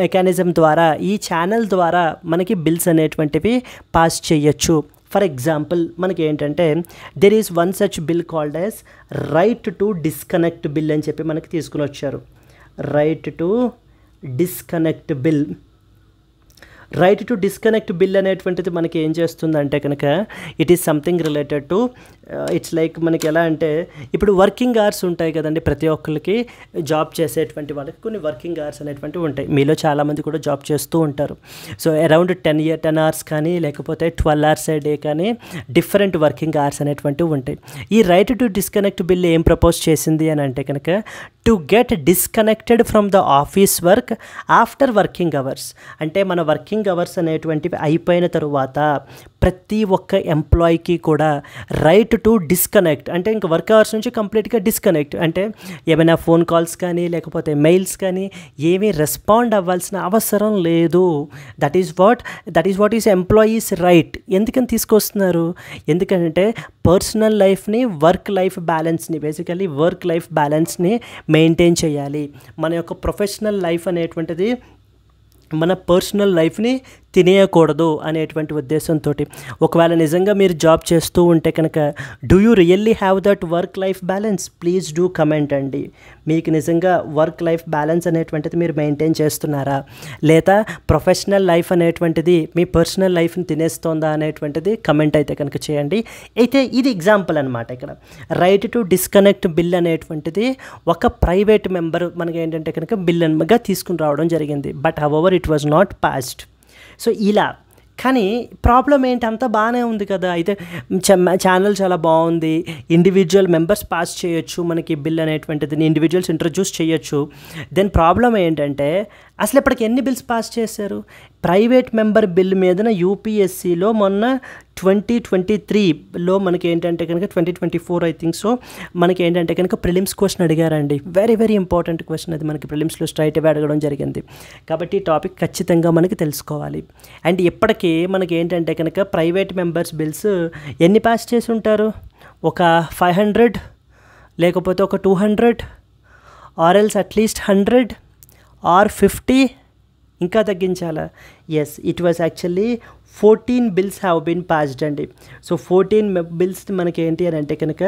మెకానిజం ద్వారా ఈ ఛానల్ ద్వారా మనకి బిల్స్ అనేటువంటివి పాస్ చేయొచ్చు. ఫర్ ఎగ్జాంపుల్ మనకి ఏంటంటే there is one such bill called as right to disconnect bill అని చెప్పి మనకి తీసుకుని వచ్చారు. Right to disconnect bill. Right to disconnect bill అనేటువంటిది మనకి ఏం చేస్తుందంటే కనుక it is something related to it's like మనకి ఎలా అంటే ఇప్పుడు వర్కింగ్ అవర్స్ ఉంటాయి కదండి, ప్రతి ఒక్కరికి జాబ్ చేసేటువంటి వాళ్ళకి కొన్ని వర్కింగ్ అవర్స్ అనేటువంటివి ఉంటాయి. మీలో చాలామంది కూడా జాబ్ చేస్తూ ఉంటారు. సో అరౌండ్ 10 hours కానీ లేకపోతే 12 hours a day కానీ డిఫరెంట్ వర్కింగ్ అవర్స్ అనేటువంటివి ఉంటాయి. ఈ రైట్ టు డిస్కనెక్ట్ బిల్ ఏం ప్రపోజ్ చేసింది అని అంటే కనుక to get disconnected from the office work after working hours. అంటే మన వర్కింగ్ అవర్స్ అనేటువంటివి అయిపోయిన తరువాత ప్రతి ఒక్క ఎంప్లాయీకి కూడా రైట్ టు డిస్కనెక్ట్, అంటే ఇంకా వర్క్ అవర్స్ నుంచి కంప్లీట్గా డిస్కనెక్ట్, అంటే ఏమైనా ఫోన్ కాల్స్ కానీ లేకపోతే మెయిల్స్ కానీ ఏమీ రెస్పాండ్ అవ్వాల్సిన అవసరం లేదు. That is what is employees right. ఎందుకని తీసుకొస్తున్నారు? ఎందుకంటే పర్సనల్ లైఫ్ని వర్క్ లైఫ్ బ్యాలెన్స్ని బేసికలీ వర్క్ లైఫ్ బ్యాలెన్స్ని మెయింటైన్ చేయాలి. మన యొక్క ప్రొఫెషనల్ లైఫ్ అనేటువంటిది మన పర్సనల్ లైఫ్ని తినేయకూడదు అనేటువంటి ఉద్దేశంతో ఒకవేళ నిజంగా మీరు జాబ్ చేస్తూ ఉంటే కనుక do you really have that work life balance? Please do comment అండి. మీకు నిజంగా వర్క్ లైఫ్ బ్యాలెన్స్ అనేటువంటిది మీరు మెయింటైన్ చేస్తున్నారా, లేదా ప్రొఫెషనల్ లైఫ్ అనేటువంటిది మీ పర్సనల్ లైఫ్ని తినేస్తోందా అనేటువంటిది కమెంట్ అయితే కనుక చేయండి. అయితే ఇది ఎగ్జాంపుల్ అనమాట. ఇక్కడ రైట్ టు డిస్కనెక్ట్ బిల్ అనేటువంటిది ఒక ప్రైవేట్ మెంబర్ మనకి ఏంటంటే కనుక బిల్ గా తీసుకుని రావడం జరిగింది. But however it was not passed. So ఇలా కానీ ప్రాబ్లం ఏంటి, అంతా బాగానే ఉంది కదా, అయితే ఛానల్ చాలా బాగుంది, ఇండివిజువల్ మెంబర్స్ పాస్ చేయొచ్చు మనకి బిల్ అనేటువంటిది, ఇండివిజువల్స్ ఇంట్రడ్యూస్ చేయొచ్చు. దెన్ ప్రాబ్లం ఏంటంటే అసలు ఇప్పటికి ఎన్ని బిల్స్ పాస్ చేశారు? ప్రైవేట్ మెంబర్ బిల్ మీదన యూపీఎస్సీలో మొన్న 2023లో మనకి ఏంటంటే కనుక 2024 ఐ థింక్ సో మనకి ఏంటంటే కనుక ప్రిలిమ్స్ క్వశ్చన్ అడిగారండి. వెరీ వెరీ ఇంపార్టెంట్ క్వశ్చన్ అది మనకి ప్రిలిమ్స్లో స్ట్రైట్ అవే అడగడం జరిగింది. కాబట్టి ఈ టాపిక్ ఖచ్చితంగా మనకి తెలుసుకోవాలి. అండ్ ఇప్పటికీ మనకి ఏంటంటే కనుక ప్రైవేట్ మెంబర్స్ బిల్స్ ఎన్ని పాస్ చేసి ఉంటారు? ఒక 500 లేకపోతే ఒక 200 ఆర్ ఎల్స్ అట్లీస్ట్ 100 ఆర్ 50 ఇంకా తగ్గించాలా? Yes, it was actually 14 bills have been passed అండి. సో 14 బిల్స్ మనకి ఏంటి అని అంటే కనుక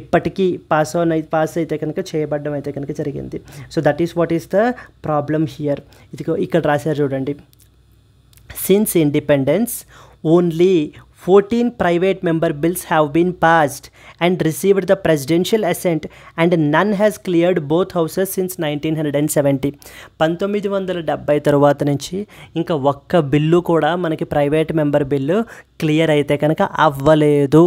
ఇప్పటికీ పాస్ అయితే కనుక చేయబడడం అయితే కనుక జరిగింది. So that is what is the problem here. ఇదిగో ఇక్కడ రాశారు చూడండి. Since independence only 14 private member bills have been passed and received the presidential assent and none has cleared both houses since 1970. 1970 తర్వాత నుంచి ఇంకా ఒక్క బిల్లు కూడా మనకి ప్రైవేట్ మెంబర్ బిల్లు క్లియర్ అయితే కనుక అవ్వలేదు.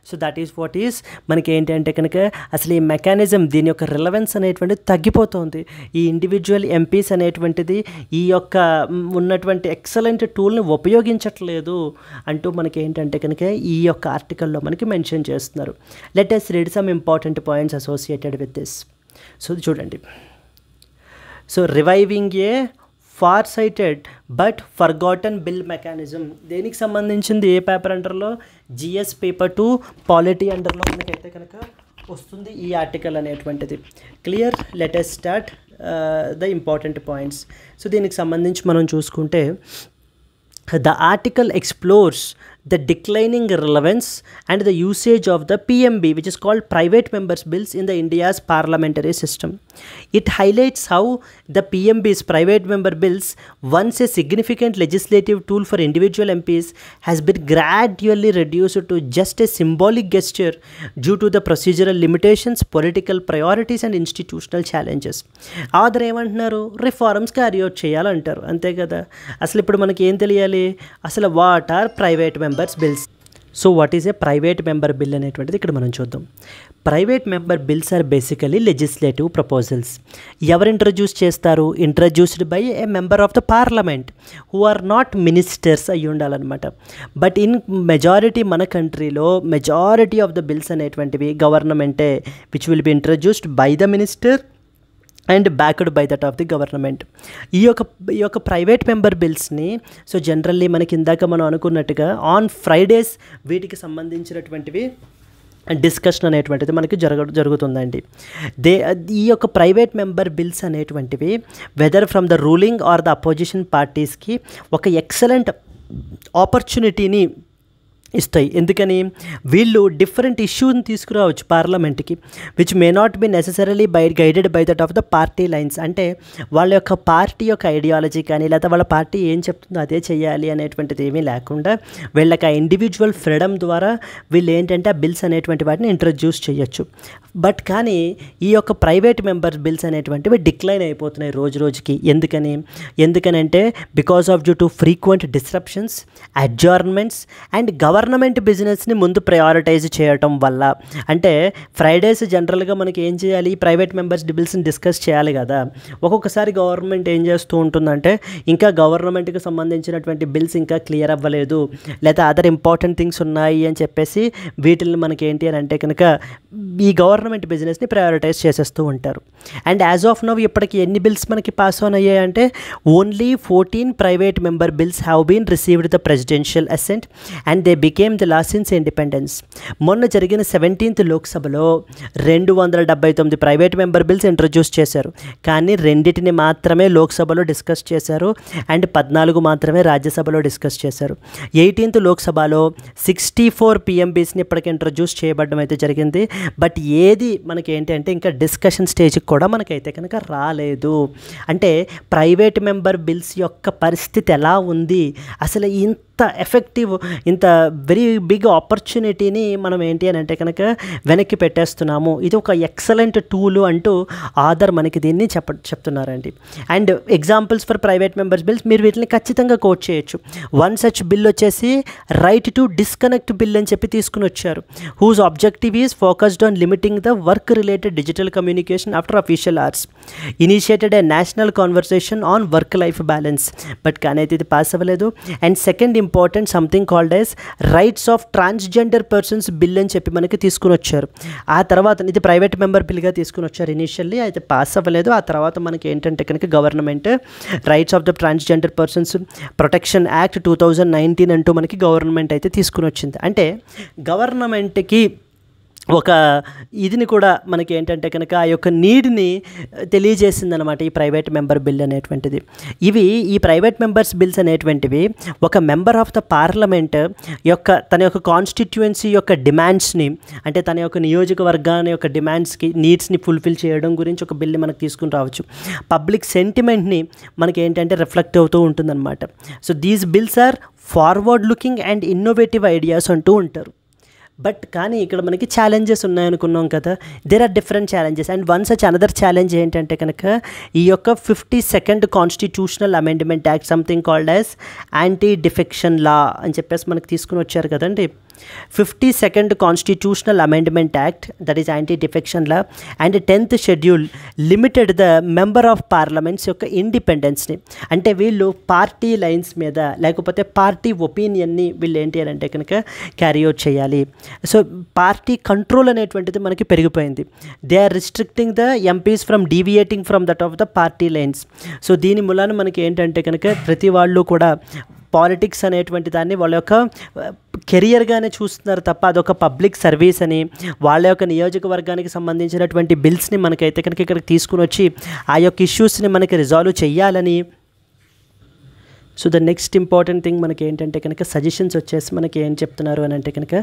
So that is what is మనకి ఏంటంటే కనుక అసలు ఈ మెకానిజం దీని యొక్క రిలవెన్స్ అనేటువంటిది తగ్గిపోతుంది. ఈ ఇండివిజువల్ ఎంపీస్ అనేటువంటిది ఈ యొక్క ఉన్నటువంటి ఎక్సలెంట్ టూల్ని ఉపయోగించట్లేదు అంటూ మనకి ఏంటంటే కనుక ఈ యొక్క ఆర్టికల్లో మనకి మెన్షన్ చేస్తున్నారు. Let us read some important points associated with this. So చూడండి. So reviving a far sighted but forgotten bill mechanism దేనికి సంబంధించింది? ఏ పేపర్ అండర్లో? జిఎస్ పేపర్ 2 పాలిటీ అండర్లో మనకైతే కనుక వస్తుంది ఈ ఆర్టికల్ అనేటువంటిది. Clear? Let us start the important points. So దీనికి సంబంధించి మనం చూసుకుంటే the article explores the declining relevance and the usage of the PMB, which is called private members bills, in the India's parliamentary system. It highlights how the PMBs, private member bills, once a significant legislative tool for individual MPs, has been gradually reduced to just a symbolic gesture due to the procedural limitations, political priorities and institutional challenges. Other ఏమంటున్నారు? Reforms carry out చేయాలంటారు, అంతే కదా. అసలు ఇప్పుడు మనకి ఏం తెలియాలి? అసలు what are private members bills? So what is a private member bill అనేటువంటిది ఇక్కడ మనం చూద్దాం. Private member bills are basically legislative proposals. ఎవరు ఇంట్రడ్యూస్ చేస్తారు? Introduced by a member of the parliament who are not ministers అయ్యి ఉండాలన్నమాట. But in majority మన కంట్రీలో మెజారిటీ ఆఫ్ ద బిల్స్ అనేటువంటివి గవర్నమెంటే, which will be introduced by the minister and backed by that of the government. ఈ యొక్క private member బిల్స్ని so generally మనకి ఇందాక మనం అనుకున్నట్టుగా ఆన్ ఫ్రైడేస్ వీటికి సంబంధించినటువంటివి డిస్కషన్ అనేటువంటిది మనకి జరుగుతుందండి. ఈ యొక్క ప్రైవేట్ మెంబర్ బిల్స్ అనేటువంటివి whether from the ruling or the opposition పార్టీస్కి ఒక ఎక్సలెంట్ ఆపర్చునిటీని ఇస్తాయి. ఎందుకని? వీళ్ళు డిఫరెంట్ ఇష్యూని తీసుకురావచ్చు పార్లమెంట్కి, which may not be necessarily guided by that of the party lines. అంటే వాళ్ళ యొక్క పార్టీ యొక్క ఐడియాలజీ కానీ లేదా వాళ్ళ పార్టీ ఏం చెప్తుందో అదే చేయాలి అనేటువంటిది ఏమీ లేకుండా వీళ్ళకి ఆ ఇండివిజువల్ ఫ్రీడమ్ ద్వారా వీళ్ళు ఏంటంటే ఆ బిల్స్ అనేటువంటి వాటిని ఇంట్రడ్యూస్ చేయొచ్చు. బట్ కానీ ఈ యొక్క ప్రైవేట్ మెంబర్ బిల్స్ అనేటువంటివి డిక్లైన్ అయిపోతున్నాయి రోజు రోజుకి. ఎందుకనంటే because of due to frequent disruptions, adjournments and government బిజినెస్ని ముందు ప్రయారిటైజ్ చేయటం వల్ల. అంటే ఫ్రైడేస్ జనరల్గా మనకి ఏం చేయాలి? ప్రైవేట్ మెంబర్స్ బిల్స్ని డిస్కస్ చేయాలి కదా. ఒక్కొక్కసారి గవర్నమెంట్ ఏం చేస్తూ ఉంటుందంటే ఇంకా గవర్నమెంట్కి సంబంధించినటువంటి బిల్స్ ఇంకా క్లియర్ అవ్వలేదు లేదా అదర్ ఇంపార్టెంట్ థింగ్స్ ఉన్నాయి అని చెప్పేసి వీటిని మనకి ఏంటి అని అంటే కనుక ఈ గవర్నమెంట్ బిజినెస్ని ప్రయారిటైజ్ చేసేస్తూ ఉంటారు. అండ్ యాజ్ ఆఫ్ నౌ ఇప్పటికి ఎన్ని బిల్స్ మనకి పాస్ ఆన్ అయ్యాయంటే only 14 private member bills have been received the presidential assent and they became the law since independence. మొన్న జరిగిన 17th లోక్సభలో 279 ప్రైవేట్ మెంబర్ బిల్స్ ఇంట్రడ్యూస్ చేశారు. కానీ 2 మాత్రమే లోక్సభలో డిస్కస్ చేశారు అండ్ 14 మాత్రమే రాజ్యసభలో డిస్కస్ చేశారు. 18th లోక్సభలో 64 పిఎంబీస్ని ఇప్పటికి ఇంట్రడ్యూస్ చేయబడడం అయితే జరిగింది. బట్ ఏది మనకి ఏంటి అంటే ఇంకా డిస్కషన్ స్టేజ్కి కూడా మనకైతే కనుక రాలేదు. అంటే ప్రైవేట్ మెంబర్ బిల్స్ యొక్క పరిస్థితి ఎలా ఉంది? అసలు ఇంత ఎఫెక్టివ్, ఇంత వెరీ బిగ్ ఆపర్చునిటీని మనం ఏంటి అని అంటే కనుక వెనక్కి పెట్టేస్తున్నాము. ఇది ఒక ఎక్సలెంట్ టూలు అంటూ ఆధార్ మనకి దీన్ని చెప్తున్నారండి. And examples for private members bills మీరు వీటిని ఖచ్చితంగా కోట్ చేయొచ్చు. వన్ సచ్ బిల్ వచ్చేసి రైట్ టు డిస్కనెక్ట్ బిల్ అని చెప్పి తీసుకుని వచ్చారు. Whose objective is focused on limiting the work-related digital communication after official hours. Initiated a national conversation on work-life balance. But కానీ అయితే ఇది పాస్ అవ్వలేదు. And second important something called as rights of transgender persons bill అని చెప్పి మనకి తీసుకుని వచ్చారు. ఆ తర్వాత ఇది ప్రైవేట్ మెంబర్ బిల్గా తీసుకుని వచ్చారు ఇనిషియల్లీ, అయితే పాస్ అవ్వలేదు. ఆ తర్వాత మనకి ఏంటంటే కనుక government rights of the transgender persons protection act 2019 అంటూ మనకి గవర్నమెంట్ అయితే తీసుకుని వచ్చింది. అంటే గవర్నమెంట్కి ఒక ఇదిని కూడా మనకి ఏంటంటే కనుక ఆ యొక్క నీడ్ని తెలియజేసిందనమాట ఈ ప్రైవేట్ మెంబర్ బిల్ అనేటువంటిది. ఈ ప్రైవేట్ మెంబర్స్ బిల్స్ అనేటువంటివి ఒక మెంబర్ ఆఫ్ ద పార్లమెంట్ యొక్క తన యొక్క కాన్స్టిట్యుయెన్సీ యొక్క డిమాండ్స్ని, అంటే తన యొక్క నియోజకవర్గాన్ని యొక్క డిమాండ్స్కి నీడ్స్ని ఫుల్ఫిల్ చేయడం గురించి ఒక బిల్ని మనకు తీసుకుని రావచ్చు. పబ్లిక్ సెంటిమెంట్ని మనకి ఏంటంటే రిఫ్లెక్ట్ అవుతూ ఉంటుందన్నమాట. So these bills are forward looking and innovative ideas అంటూ ఉంటారు. బట్ కానీ ఇక్కడ మనకి ఛాలెంజెస్ ఉన్నాయనుకున్నాం కదా, there are different challenges. And one such another challenge ఏంటంటే కనుక ఈ యొక్క 52nd constitutional amendment act, something called as anti defection law అని చెప్పేసి మనకి తీసుకుని వచ్చారు కదండి. 52nd constitutional amendment act, that is anti defection law, and 10th schedule limited the member of parliaments యొక్క ఇండిపెండెన్స్ని. అంటే వీళ్ళు పార్టీ లైన్స్ మీద లేకపోతే పార్టీ ఒపీనియన్ని వీళ్ళు ఏంటి అని అంటే కనుక క్యారీ అవుట్ చేయాలి. సో పార్టీ కంట్రోల్ అనేటువంటిది మనకి పెరిగిపోయింది. They are restricting the MPs from deviating from that of the party lines. So దీని మూలాన మనకి ఏంటంటే కనుక ప్రతి వాళ్ళు కూడా పాలిటిక్స్ అనేటువంటి దాన్ని వాళ్ళ యొక్క కెరియర్గానే చూస్తున్నారు తప్ప అదొక పబ్లిక్ సర్వీస్ అని, వాళ్ళ యొక్క నియోజకవర్గానికి సంబంధించినటువంటి బిల్స్ని మనకైతే కనుక ఇక్కడికి తీసుకుని వచ్చి ఆ యొక్క ఇష్యూస్ని మనకి రిజాల్వ్ చేయాలని. So the next important thing మనకి ఏంటంటే కనుక సజెషన్స్ వచ్చేసి మనకి ఏం చెప్తున్నారు అని అంటే కనుక,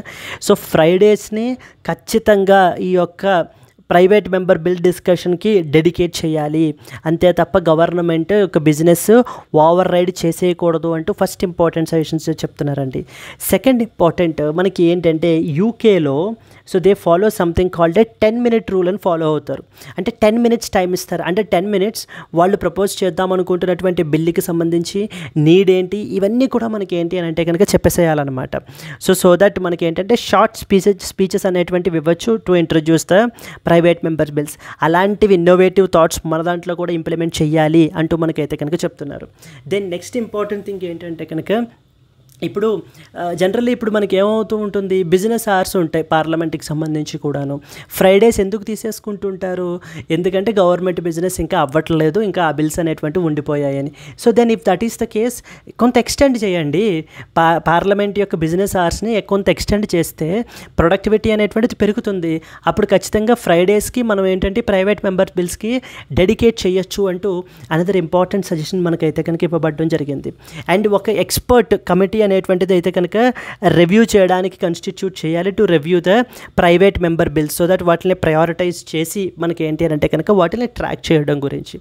సో ఫ్రైడేస్ని ఖచ్చితంగా ఈ యొక్క ప్రైవేట్ మెంబర్ బిల్ డిస్కషన్కి డెడికేట్ చేయాలి, అంతే తప్ప గవర్నమెంట్ ఒక బిజినెస్ ఓవర్ రైడ్ చేసేయకూడదు అంటూ ఫస్ట్ ఇంపార్టెంట్ సజెషన్స్ చెప్తున్నారండి. సెకండ్ ఇంపార్టెంట్ మనకి ఏంటంటే యూకేలో so they follow something called a 10-minute rule అని ఫాలో అవుతారు. అంటే 10 minutes టైం ఇస్తారు. అంటే 10 minutes వాళ్ళు ప్రపోజ్ చేద్దాం అనుకుంటున్నటువంటి బిల్లుకి సంబంధించి నీడ్ ఏంటి ఇవన్నీ కూడా మనకి ఏంటి అని అంటే కనుక చెప్పేసేయాలన్నమాట. సో దట్ మనకి ఏంటంటే షార్ట్ స్పీచెస్ అనేటువంటివి ఇవ్వచ్చు to introduce the private members bills. అలాంటివి ఇన్నోవేటివ్ థాట్స్ మన దాంట్లో కూడా ఇంప్లిమెంట్ చేయాలి అంటూ మనకైతే కనుక చెప్తున్నారు. దెన్ నెక్స్ట్ ఇంపార్టెంట్ థింగ్ ఏంటంటే కనుక ఇప్పుడు జనరల్లీ ఇప్పుడు మనకి ఏమవుతూ ఉంటుంది, బిజినెస్ అవర్స్ ఉంటాయి పార్లమెంట్కి సంబంధించి కూడాను. ఫ్రైడేస్ ఎందుకు తీసేసుకుంటుంటారు, ఎందుకంటే గవర్నమెంట్ బిజినెస్ ఇంకా అవ్వట్లేదు, ఇంకా ఆ బిల్స్ అనేటువంటివి ఉండిపోయాయని. So then if that is the case కొంత ఎక్స్టెండ్ చేయండి, పార్లమెంట్ యొక్క బిజినెస్ అవర్స్ని కొంత ఎక్స్టెండ్ చేస్తే ప్రొడక్టివిటీ అనేటువంటిది పెరుగుతుంది. అప్పుడు ఖచ్చితంగా ఫ్రైడేస్కి మనం ఏంటంటే ప్రైవేట్ మెంబర్ బిల్స్కి డెడికేట్ చేయొచ్చు అంటూ అనదర్ ఇంపార్టెంట్ సజెషన్ మనకైతే కనుక ఇవ్వబడడం జరిగింది. అండ్ ఒక ఎక్స్పర్ట్ కమిటీ అనేటువంటిది అయితే కనుక రివ్యూ చేయడానికి కన్స్టిట్యూట్ చేయాలి to review the private member bills, so that వాటిని ప్రయారిటైజ్ చేసి మనకి ఏంటి అంటే కనుక వాటిని ట్రాక్ చేయడం గురించి.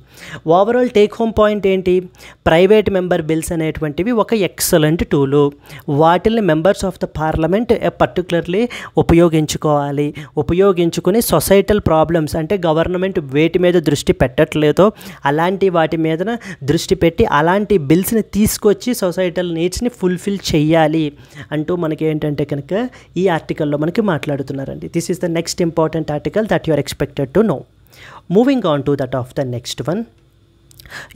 ఓవరాల్ టేక్ హోమ్ పాయింట్ ఏంటి, ప్రైవేట్ మెంబర్ బిల్స్ అనేటువంటివి ఒక ఎక్సలెంట్ టూలు. వాటిని members of the parliament particularly ఉపయోగించుకుని సొసైటల్ ప్రాబ్లమ్స్, అంటే గవర్నమెంట్ వేటి మీద దృష్టి పెట్టట్లేదో అలాంటి వాటి మీద దృష్టి పెట్టి అలాంటి బిల్స్ని తీసుకొచ్చి సొసైటల్ నీడ్స్ని ఫుల్ఫిల్ చెయ్యాలి అంటూ మనకి ఏంటంటే కనుక ఈ ఆర్టికల్లో మనకి మాట్లాడుతున్నారండి. This is the next important article that you are expected to know. Moving on to that of the next one.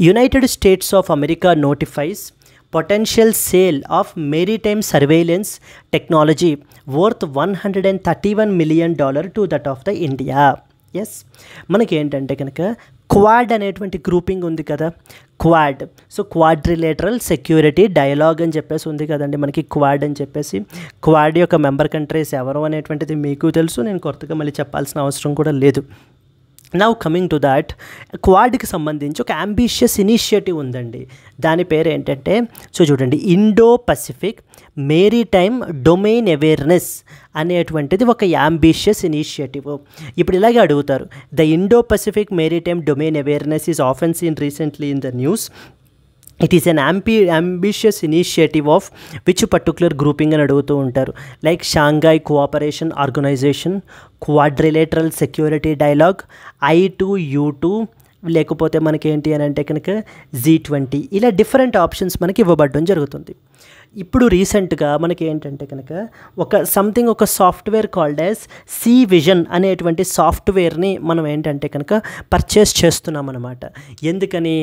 United States of America notifies potential sale of maritime surveillance technology worth $131 million to that of the India. Yes మనకి ఏంటంటే కనుక Quad అనేటువంటి grouping ఉంది కదా, Quad. So quadrilateral security dialogue అని చెప్పేసి ఉంది కదండి మనకి క్వాడ్ అని చెప్పేసి. క్వాడ్ యొక్క మెంబర్ కంట్రీస్ ఎవరు అనేటువంటిది మీకు తెలుసు, నేను కొత్తగా మళ్ళీ చెప్పాల్సిన అవసరం కూడా లేదు. నౌ కమింగ్ టు దాట్, క్వాడ్కి సంబంధించి ఒక అంబిషియస్ ఇనిషియేటివ్ ఉందండి. దాని పేరు ఏంటంటే, సో చూడండి, Indo Pacific maritime domain awareness అనేటువంటిది ఒక అంబిషియస్ ఇనిషియేటివ్. ఇప్పుడు ఇలాగే అడుగుతారు, the Indo Pacific maritime domain awareness is often seen recently in the news. It is an ambitious initiative of which particular grouping అని అడుగుతూ ఉంటారు. Like Shanghai cooperation organization, quadrilateral security dialogue, I2U2, లేకపోతే మనకి ఏంటి అని అంటే కనుక G20 ఇలా డిఫరెంట్ ఆప్షన్స్ మనకి ఇవ్వబడడం జరుగుతుంది. ఇప్పుడు రీసెంట్గా మనకి ఏంటంటే కనుక ఒక software called as sea vision అనేటువంటి సాఫ్ట్వేర్ని మనం ఏంటంటే కనుక పర్చేస్ చేస్తున్నాం అనమాట. ఎందుకని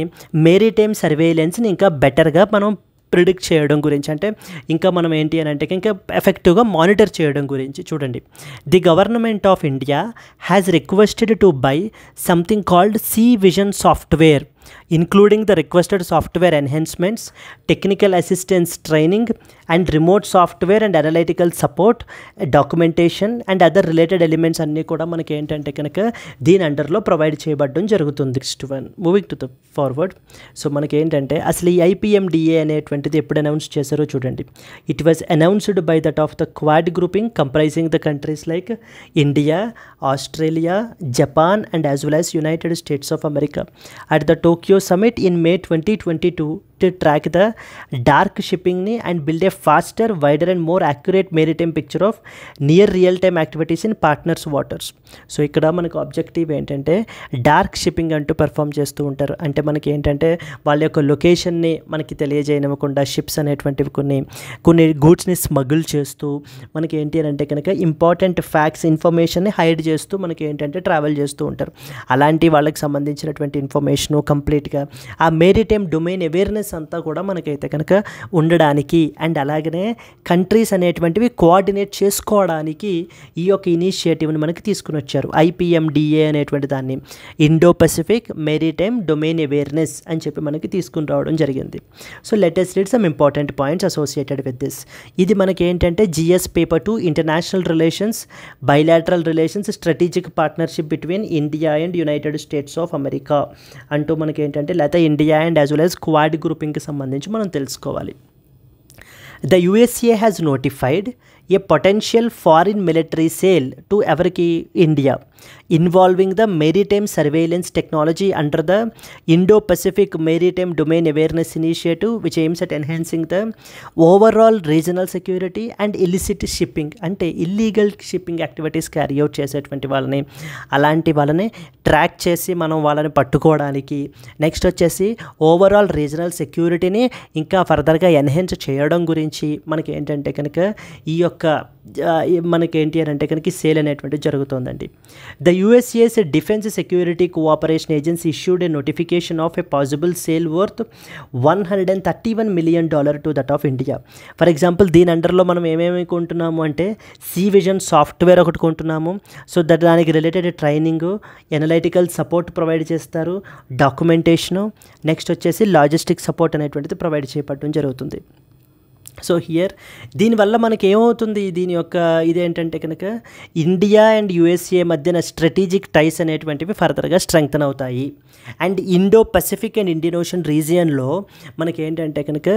మెరిటైమ్ సర్వేలెన్స్ని ఇంకా బెటర్గా మనం ప్రిడిక్ట్ చేయడం గురించి, అంటే ఇంకా మనం ఏంటి అని అంటే ఇంకా ఎఫెక్టివ్గా మానిటర్ చేయడం గురించి. చూడండి, the government of India has requested to buy something called sea vision software, including the requested software enhancements, technical assistance training, and remote software and analytical support, documentation and other related elements అన్నీ కూడా మనకి ఏంటంటే కనుక దీని అండర్లో provide చేయబడడం జరుగుతుంది. Next one, moving to the forward. So మనకి ఏంటంటే అసలు ఈ IPMDA అనేటువంటిది ఎప్పుడు అనౌన్స్ చేశారో చూడండి. It was announced by that of the quad grouping comprising the countries like India, Australia, Japan and as well as United States of America at the Tokyo Summit in May 2022 to track the dark shipping and build a faster, wider and more accurate maritime picture of near real-time activities in partners' waters. So ఇక్కడ మనకు objective ఏంటంటే dark shipping అంటూ perform చేస్తూ ఉంటారు. అంటే మనకి ఏంటంటే వాళ్ళ యొక్క లొకేషన్ని మనకి తెలియజేయనివ్వకుండా షిప్స్ అనేటువంటివి కొన్ని గూడ్స్ని స్మగుల్ చేస్తూ మనకి ఏంటి అని అంటే కనుక ఇంపార్టెంట్ ఫ్యాక్ట్స్, ఇన్ఫర్మేషన్ని హైడ్ చేస్తూ మనకి ఏంటంటే ట్రావెల్ చేస్తూ ఉంటారు. అలాంటి వాళ్ళకి సంబంధించినటువంటి ఇన్ఫర్మేషను కంప్లీట్గా ఆ మెరిటైమ్ డొమైన్ అవేర్నెస్ అంతా కూడా మనకైతే కనుక ఉండడానికి అండ్ అలాగనే కంట్రీస్ అనేటువంటివి కోఆర్డినేట్ చేసుకోవడానికి ఈ యొక్క ఇనిషియేటివ్ని మనకి తీసుకుని వచ్చారు. IPMDA అనేటువంటి దాన్ని Indo Pacific maritime domain awareness అని చెప్పి మనకి తీసుకుని రావడం జరిగింది. So let us read some important points associated with this. ఇది మనకి ఏంటంటే GS paper 2 international relations, bilateral relations, strategic partnership between India and United States of America అంటూ మనకి ఏంటంటే లేకపోతే India and as well as Quad గ్రూపింగ్కి సంబంధించి మనం తెలుసుకోవాలి. The USA has notified a potential foreign military sale to ఎవరికి India involving the maritime surveillance technology under the Indo-Pacific Maritime Domain Awareness Initiative, which aims at enhancing the overall regional security and illicit shipping, అంటే illegal shipping activities carry out చేసేటువంటి అలాంటి వాళ్ళని track చేసి మనం వాళ్ళని పట్టుకోవడానికి, next వచ్చేసి overall regional సెక్యూరిటీని ఇంకా ఫర్దర్గా ఎన్హాన్స్ చేయడం గురించి మనకి ఏంటంటే కనుక ఈ యొక్క మనకి ఏంటి అని అంటే కనుక సేల్ అనేటువంటి జరుగుతుందండి. The USA's Defense Security Cooperation Agency issued a notification of a possible sale worth $131 million to that of India. For example దీని అండర్లో మనం ఏమేమి కొంటున్నాము అంటే సీ విజన్ సాఫ్ట్వేర్ ఒకటి కొంటున్నాము. సో దానికి related training, analytical support provide చేస్తారు, documentation, next వచ్చేసి logistic support అనేటువంటిది provide చేయబడడం జరుగుతుంది. సో హియర్ దీనివల్ల మనకి ఏమవుతుంది, దీని యొక్క ఇదేంటంటే కనుక ఇండియా అండ్ USA మధ్యన స్ట్రాటజిక్ టైస్ అనేటువంటివి ఫర్దర్గా స్ట్రెంగ్తన్ అవుతాయి. And Indo Pacific and Indian Ocean రీజియన్లో మనకి ఏంటంటే కనుక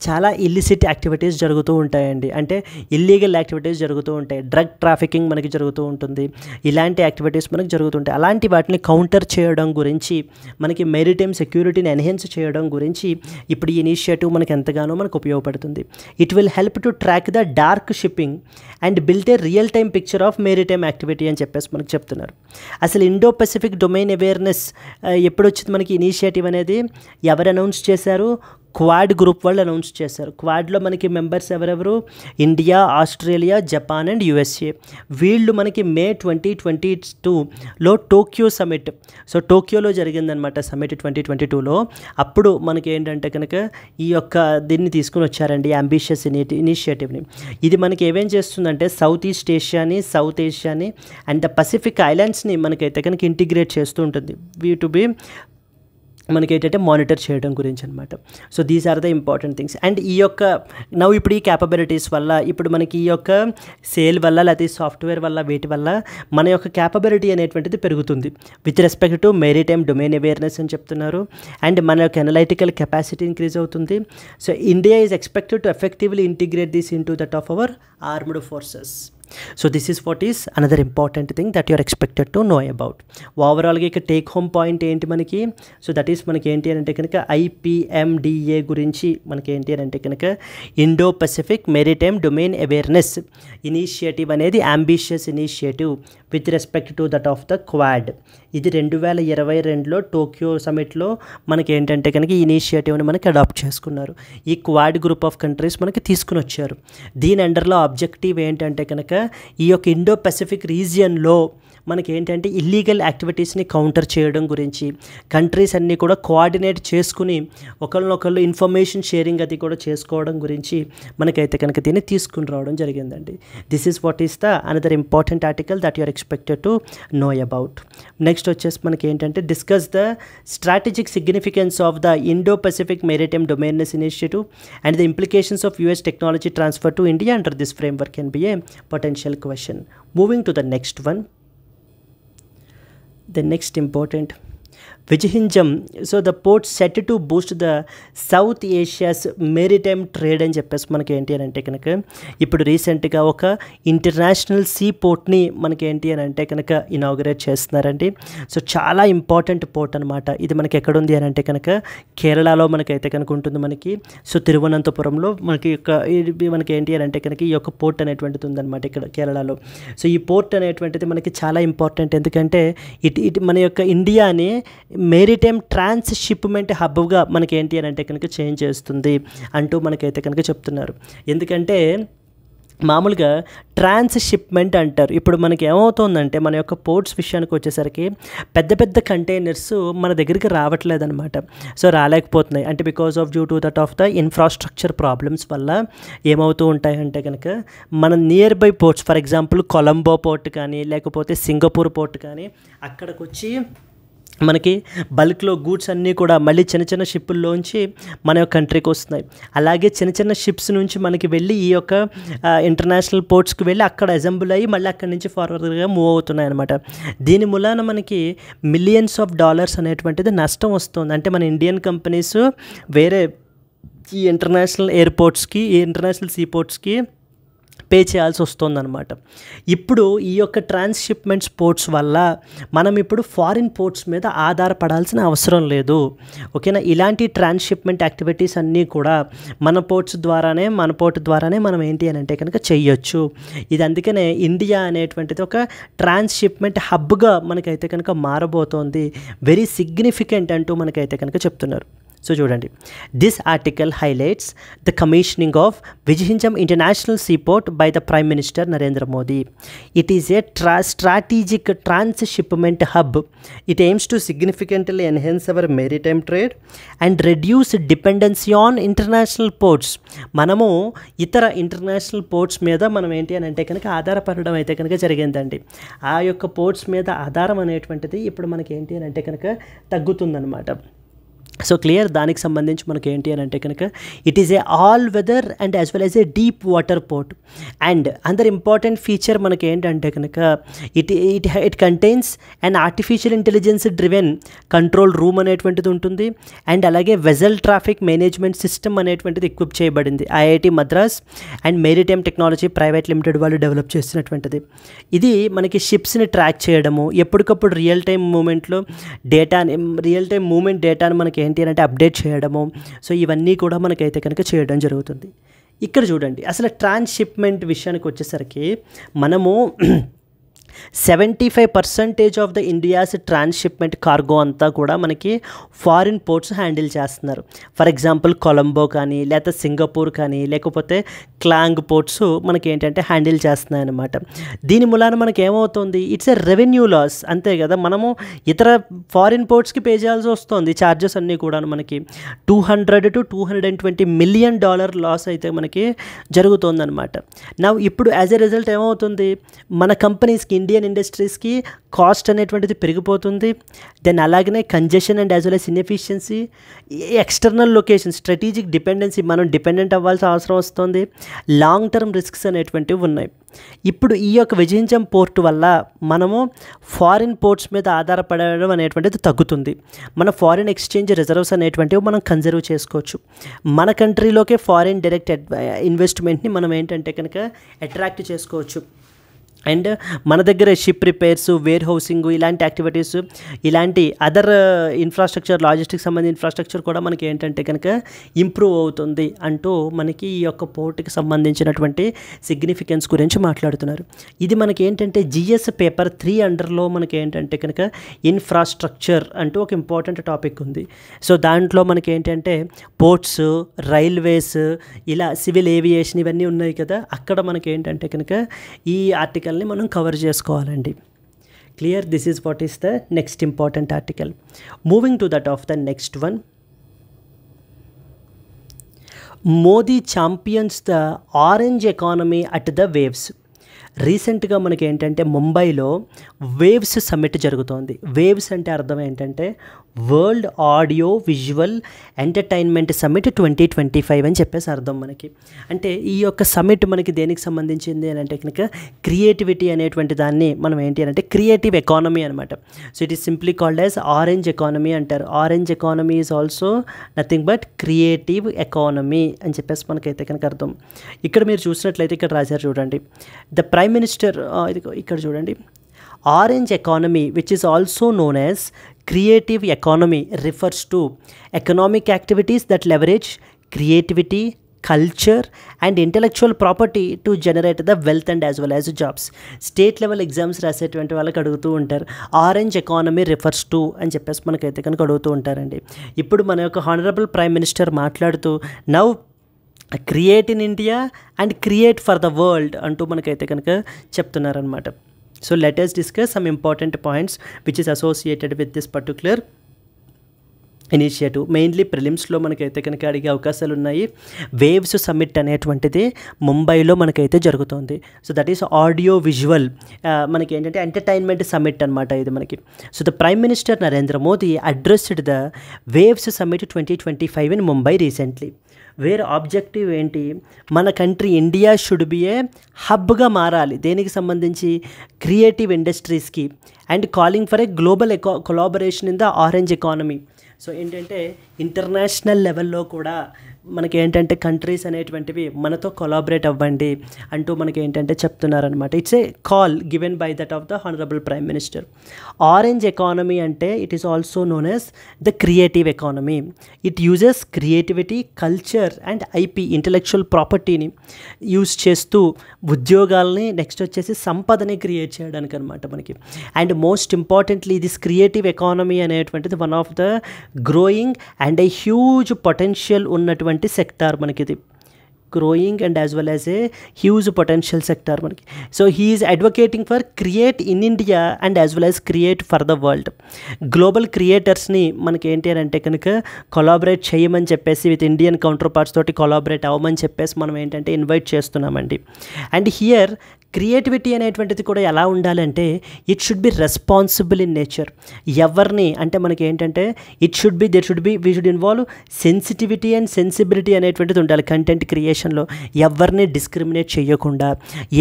చాలా ఇల్లిసిట్ యాక్టివిటీస్ జరుగుతూ ఉంటాయండి. అంటే ఇల్లీగల్ యాక్టివిటీస్ జరుగుతూ ఉంటాయి, డ్రగ్ ట్రాఫికింగ్ మనకి జరుగుతూ ఉంటుంది, ఇలాంటి యాక్టివిటీస్ మనకి జరుగుతుంటాయి. అలాంటి వాటిని కౌంటర్ చేయడం గురించి, మనకి మెరిటైమ్ సెక్యూరిటీని ఎన్హాన్స్ చేయడం గురించి ఇప్పుడు ఈ ఇనిషియేటివ్ మనకి ఎంతగానో మనకు ఉపయోగపడుతుంది. It will help to track the dark shipping and build a real-time picture of maritime activity అని చెప్పేసి మనకు చెప్తున్నారు. అసలు ఇండో పసిఫిక్ డొమైన్ అవేర్నెస్ ఎప్పుడు వచ్చింది మనకి ఇనిషియేటివ్ అనేది ఎవరు అనౌన్స్ చేశారు? క్వాడ్ గ్రూప్ వాళ్ళు అనౌన్స్ చేశారు. క్వాడ్లో మనకి మెంబర్స్ ఎవరెవరు? India, Australia, Japan and USA. వీళ్ళు మనకి May 2022లో టోక్యో సమిట్, సో టోక్యోలో జరిగిందనమాట సమిట్ 2022లో. అప్పుడు మనకి ఏంటంటే కనుక ఈ యొక్క దీన్ని తీసుకుని వచ్చారండి, అంబిషియస్ ఇనిషియేటివ్ని. ఇది మనకి ఏమేం చేస్తుందంటే సౌత్ ఈస్ట్ ఏషియాని, సౌత్ ఏషియాని అండ్ ద పసిఫిక్ ఐలాండ్స్ని మనకైతే కనుక ఇంటిగ్రేట్ చేస్తూ ఉంటుంది. వీ టు బి మనకి ఏంటంటే మానిటర్ చేయడం గురించి అనమాట. So these are the important things. And ఈ యొక్క ఇప్పుడు ఈ క్యాపబిలిటీస్ వల్ల, ఇప్పుడు మనకి ఈ యొక్క సేల్ వల్ల లేకపోతే సాఫ్ట్వేర్ వల్ల, వీటి వల్ల మన యొక్క క్యాపబిలిటీ అనేటువంటిది పెరుగుతుంది with respect to maritime domain awareness అని చెప్తున్నారు. అండ్ మన యొక్క అనలైటికల్ కెపాసిటీ ఇంక్రీజ్ అవుతుంది. So India is expected to effectively integrate this in to that of our armed forces. So this is what is another important thing that you are expected to know about. ఓవరాల్గా ఇక take home point ఏంటి మనకి? So that is మనకి ఏంటి అని అంటే కనుక IPMDA గురించి మనకి ఏంటి అని అంటే కనుక Indo Pacific maritime domain awareness. Initiative అనేది ambitious initiative with respect to that of the Quad. ఇది 2022లో టోక్యో సమిట్లో మనకి ఏంటంటే కనుక ఈ ఇనిషియేటివ్ని మనకి అడాప్ట్ చేసుకున్నారు. ఈ క్వాడ్ గ్రూప్ ఆఫ్ కంట్రీస్ మనకి తీసుకుని వచ్చారు. దీని అండర్లో ఆబ్జెక్టివ్ ఏంటంటే కనుక ఈ యొక్క ఇండో పసిఫిక్ రీజియన్లో మనకి ఏంటంటే ఇల్లీగల్ యాక్టివిటీస్ని కౌంటర్ చేయడం గురించి కంట్రీస్ అన్నీ కూడా కోఆర్డినేట్ చేసుకుని ఒకరినొకళ్ళు ఇన్ఫర్మేషన్ షేరింగ్ అది కూడా చేసుకోవడం గురించి మనకైతే కనుక దీన్ని తీసుకుని రావడం జరిగిందండి. This is what is the another important article that you are expected to know about. Next వచ్చేసి మనకి ఏంటంటే discuss the strategic significance of the Indo Pacific maritime domains initiative and the implications of US technology transfer to India under this framework can be a potential question. Moving to the next one. The next important Vijayhinjam, so the port set to boost the South Asia's maritime trade అని చెప్పేసి మనకి ఏంటి అని అంటే కనుక ఇప్పుడు రీసెంట్గా ఒక ఇంటర్నేషనల్ సీ పోర్ట్ని మనకి ఏంటి అని అంటే కనుక ఇనాగరేట్ చేస్తున్నారండి. సో చాలా ఇంపార్టెంట్ పోర్ట్ అనమాట. ఇది మనకి ఎక్కడుంది అని అంటే కనుక కేరళలో మనకైతే కనుక ఉంటుంది మనకి. సో తిరువనంతపురంలో మనకి ఏంటి అని అంటే కనుక ఈ యొక్క పోర్ట్ అనేటువంటిది ఉందన్నమాట ఇక్కడ కేరళలో. సో ఈ పోర్ట్ అనేటువంటిది మనకి చాలా ఇంపార్టెంట్. ఎందుకంటే ఇటు మన యొక్క ఇండియాని మెరిటైమ్ ట్రాన్స్‌షిప్‌మెంట్ హబ్‌గా మనకి ఏంటి అని అంటే కనుక చేంజ్ చేస్తుంది అంటూ మనకైతే కనుక చెప్తున్నారు. ఎందుకంటే మామూలుగా ట్రాన్స్‌షిప్‌మెంట్ అంటారు. ఇప్పుడు మనకి ఏమవుతుందంటే మన యొక్క పోర్ట్స్ విషయానికి వచ్చేసరికి పెద్ద పెద్ద కంటైనర్స్ మన దగ్గరికి రావట్లేదన్నమాట. సో రాలేకపోతున్నాయి అంటే because of due to that of the infrastructure problems వల్ల ఏమవుతూ ఉంటాయంటే కనుక మన near by ports for example Colombo port కానీ లేకపోతే సింగపూర్ పోర్ట్ కానీ అక్కడికి వచ్చి మనకి బల్క్లో గూడ్స్ అన్నీ కూడా మళ్ళీ చిన్న చిన్న షిప్పుల్లోంచి మన యొక్క కంట్రీకి వస్తున్నాయి. అలాగే చిన్న చిన్న షిప్స్ నుంచి మనకి వెళ్ళి ఈ యొక్క ఇంటర్నేషనల్ పోర్ట్స్కి వెళ్ళి అక్కడ అసెంబుల్ అయ్యి మళ్ళీ అక్కడి నుంచి ఫార్వర్డ్గా మూవ్ అవుతున్నాయి అనమాట. దీని మూలాన మనకి మిలియన్స్ ఆఫ్ డాలర్స్ అనేటువంటిది నష్టం వస్తుంది. అంటే మన ఇండియన్ కంపెనీస్ వేరే ఈ ఇంటర్నేషనల్ ఎయిర్పోర్ట్స్కి ఈ ఇంటర్నేషనల్ సీ పోర్ట్స్కి పే చేయాల్సి వస్తుందన్నమాట. ఇప్పుడు ఈ యొక్క ట్రాన్స్‌షిప్‌మెంట్ పోర్ట్స్ వల్ల మనం ఇప్పుడు ఫారిన్ పోర్ట్స్ మీద ఆధారపడాల్సిన అవసరం లేదు. ఓకేనా. ఇలాంటి ట్రాన్స్‌షిప్‌మెంట్ యాక్టివిటీస్ అన్నీ కూడా మన పోర్ట్ ద్వారానే మనం ఏంటి అని అంటే కనుక చెయ్యొచ్చు. ఇది అందుకనే ఇండియా అనేటువంటిది ఒక ట్రాన్స్‌షిప్‌మెంట్ హబ్గా మనకైతే కనుక మారబోతోంది. వెరీ సిగ్నిఫికెంట్ అంటూ మనకైతే కనుక చెప్తున్నారు. సో చూడండి, this article highlights the commissioning of Vizhinjam international seaport by the prime minister Narendra Modi. It is a strategic transshipment hub. It aims to significantly enhance our maritime trade and reduce dependency on international ports. మనము ఇతర international ports మీద మనం ఏంటి అని అంటే కనుక ఆధారపడడం అయితే కనుక జరిగిందండి. ఆ యొక్క పోర్ట్స్ మీద ఆధారం అనేటువంటిది ఇప్పుడు మనకి ఏంటి అని అంటే కనుక తగ్గుతుందన్నమాట. So clear. దానికి సంబంధించి మనకి ఏంటి అని అంటే కనుక it is a all weather and as well as a deep water port. And another important feature మనకి ఏంటంటే కనుక it contains and artificial intelligence driven control room అనేటువంటిది ఉంటుంది. అండ్ అలాగే వెజల్ ట్రాఫిక్ మేనేజ్మెంట్ సిస్టమ్ అనేటువంటిది ఎక్విప్ చేయబడింది. IIT Madras and maritime technology private limited వాళ్ళు develop చేసినటువంటిది. ఇది మనకి షిప్స్ని ట్రాక్ చేయడము, ఎప్పటికప్పుడు రియల్ టైం మూమెంట్ డేటాని మనకి ఏంటి అంటే అప్డేట్ చేయడము. సో ఇవన్నీ కూడా మనకైతే కనుక చేయడం జరుగుతుంది. ఇక్కడ చూడండి, అసలు ట్రాన్స్‌షిప్‌మెంట్ విషయానికి వచ్చేసరికి మనము 75% of the India's transshipment cargo అంతా కూడా మనకి ఫారిన్ పోర్ట్స్ హ్యాండిల్ చేస్తున్నారు. ఫర్ ఎగ్జాంపుల్ కొలంబో కానీ లేకపోతే సింగపూర్ కానీ లేకపోతే క్లాంగ్ పోర్ట్స్ మనకి ఏంటంటే హ్యాండిల్ చేస్తున్నాయి అన్నమాట. దీని మూలాన మనకి ఏమవుతుంది, ఇట్స్ ఎ రెవెన్యూ లాస్ అంతే కదా. మనము ఇతర ఫారిన్ పోర్ట్స్కి పే చేయాల్సి వస్తుంది. ఛార్జెస్ అన్నీ కూడా మనకి $200 to $220 million లాస్ అయితే మనకి జరుగుతుందన్నమాట. ఇప్పుడు యాజ్ ఎ రిజల్ట్ ఏమవుతుంది, మన కంపెనీస్కి ఇండియన్ ఇండస్ట్రీస్కి కాస్ట్ అనేటువంటిది పెరిగిపోతుంది. దెన్ అలాగనే congestion and as well as inefficiency, external location, strategic dependency, మనం డిపెండెంట్ అవ్వాల్సిన అవసరం వస్తుంది. లాంగ్ టర్మ్ రిస్క్స్ అనేటువంటివి ఉన్నాయి. ఇప్పుడు ఈ యొక్క విజయహింజం పోర్ట్ వల్ల మనము ఫారిన్ పోర్ట్స్ మీద ఆధారపడడం అనేటువంటిది తగ్గుతుంది. మన ఫారిన్ ఎక్స్చేంజ్ రిజర్వ్స్ అనేటువంటివి మనం కన్జర్వ్ చేసుకోవచ్చు. మన కంట్రీలోకే ఫారిన్ డైరెక్ట్ ఇన్వెస్ట్మెంట్ని మనం ఏంటంటే కనుక అట్రాక్ట్ చేసుకోవచ్చు. అండ్ మన దగ్గర షిప్ రిపేర్స్, వేర్ హౌసింగ్, ఇలాంటి యాక్టివిటీస్, ఇలాంటి అదర్ ఇన్ఫ్రాస్ట్రక్చర్, లాజిస్టిక్స్ సంబంధించిన ఇన్ఫ్రాస్ట్రక్చర్ కూడా మనకి ఏంటంటే కనుక ఇంప్రూవ్ అవుతుంది అంటూ మనకి ఈ యొక్క పోర్ట్కి సంబంధించినటువంటి సిగ్నిఫికెన్స్ గురించి మాట్లాడుతున్నారు. ఇది మనకి ఏంటంటే జిఎస్ పేపర్ 3 అండర్లో మనకి ఏంటంటే కనుక ఇన్ఫ్రాస్ట్రక్చర్ అంటూ ఒక ఇంపార్టెంట్ టాపిక్ ఉంది. సో దాంట్లో మనకి ఏంటంటే పోర్ట్స్, రైల్వేస్, ఇలా సివిల్ ఏవియేషన్ ఇవన్నీ ఉన్నాయి కదా, అక్కడ మనకి ఏంటంటే కనుక ఈ ఆర్టికల్ని మనం కవర్ చేసుకోవాలండి. Clear? This is what is the next important article. Moving to that of the next one. Modi champions the orange economy at the waves. రీసెంట్గా మనకి ఏంటంటే ముంబైలో వేవ్స్ సమ్మిట్ జరుగుతోంది. వేవ్స్ అంటే అర్థం ఏంటంటే world audio visual entertainment summit 2025 అని చెప్పేసి అర్థం మనకి. అంటే ఈ యొక్క సమ్మిట్ మనకి దేనికి సంబంధించింది అని అంటే కనుక క్రియేటివిటీ అనేటువంటి దాన్ని మనం ఏంటి అంటే క్రియేటివ్ ఎకానమీ అనమాట. So it is simply called as orange economy అంటారు. Orange economy is also nothing but creative economy అని చెప్పేసి మనకైతే కనుక అర్థం. ఇక్కడ మీరు చూసినట్లయితే ఇక్కడ రాశారు చూడండి, ద ప్రైమ్ మినిస్టర్, ఇక్కడ చూడండి, orange economy which is also known as creative economy refers to economic activities that leverage creativity, culture and intellectual property to generate the wealth and as well as jobs. State level exams రాసేటువంటి వాళ్ళకి అడుగుతూ ఉంటారు, orange economy refers to అని చెప్పేసి మనకైతే కనుక అడుగుతూ ఉంటారండి. ఇప్పుడు మన యొక్క హానరబుల్ ప్రైమ్ మినిస్టర్ మాట్లాడుతూ now create in India and create for the world అంటూ మనకైతే కనుక చెప్తున్నారనమాట. So let us discuss some important points which is associated with this particular initiative. Mainly ప్రిలిమ్స్లో మనకైతే కనుక అడిగే అవకాశాలు ఉన్నాయి. వేవ్స్ సమ్మిట్ అనేటువంటిది ముంబైలో మనకైతే జరుగుతుంది. So that is audio visual, మనకి ఏంటంటే ఎంటర్టైన్మెంట్ సమ్మిట్ అనమాట ఇది మనకి. So the prime minister Narendra Modi addressed the వేవ్స్ సమ్మిట్ 2025 ఇన్ ముంబై రీసెంట్లీ. వేరే ఆబ్జెక్టివ్ ఏంటి, మన country India should be a హబ్గా మారాలి. దేనికి సంబంధించి? క్రియేటివ్ ఇండస్ట్రీస్కి. And calling for a global collaboration in the orange economy. So ఏంటంటే ఇంటర్నేషనల్ లెవెల్లో కూడా మనకి ఏంటంటే కంట్రీస్ అనేటువంటివి మనతో కొలాబరేట్ అవ్వండి అంటూ మనకి ఏంటంటే చెప్తున్నారనమాట. It's a call given by that of the honourable prime minister. Orange economy అంటే it is also known as the creative economy. It uses creativity, culture and IP, intellectual ప్రాపర్టీని యూజ్ చేస్తూ ఉద్యోగాల్ని, నెక్స్ట్ వచ్చేసి సంపదని క్రియేట్ చేయడానికి అనమాట మనకి. And most importantly this creative economy అనేటువంటిది one of the growing and a huge potential ఉన్నటువంటి సెక్టార్ మనకి. ఇది growing and as well as a huge potential sector మనకి. So he is advocating for create in India and as well as create for the world. Global క్రియేటర్స్ని మనకి ఏంటి అని అంటే కనుక కొలాబరేట్ చేయమని చెప్పేసి, విత్ ఇండియన్ కౌంటర్ పార్ట్స్ తోటి కొలాబరేట్ అవ్వమని చెప్పేసి మనం ఏంటంటే ఇన్వైట్ చేస్తున్నామండి. అండ్ హియర్ క్రియేటివిటీ అనేటువంటిది కూడా ఎలా ఉండాలంటే it should be responsible in nature. ఎవరిని అంటే మనకి ఏంటంటే it should be, there should be, we should involve sensitivity and sensibility అనేటువంటిది ఉండాలి కంటెంట్ క్రియేషన్లో. ఎవరిని డిస్క్రిమినేట్ చేయకుండా,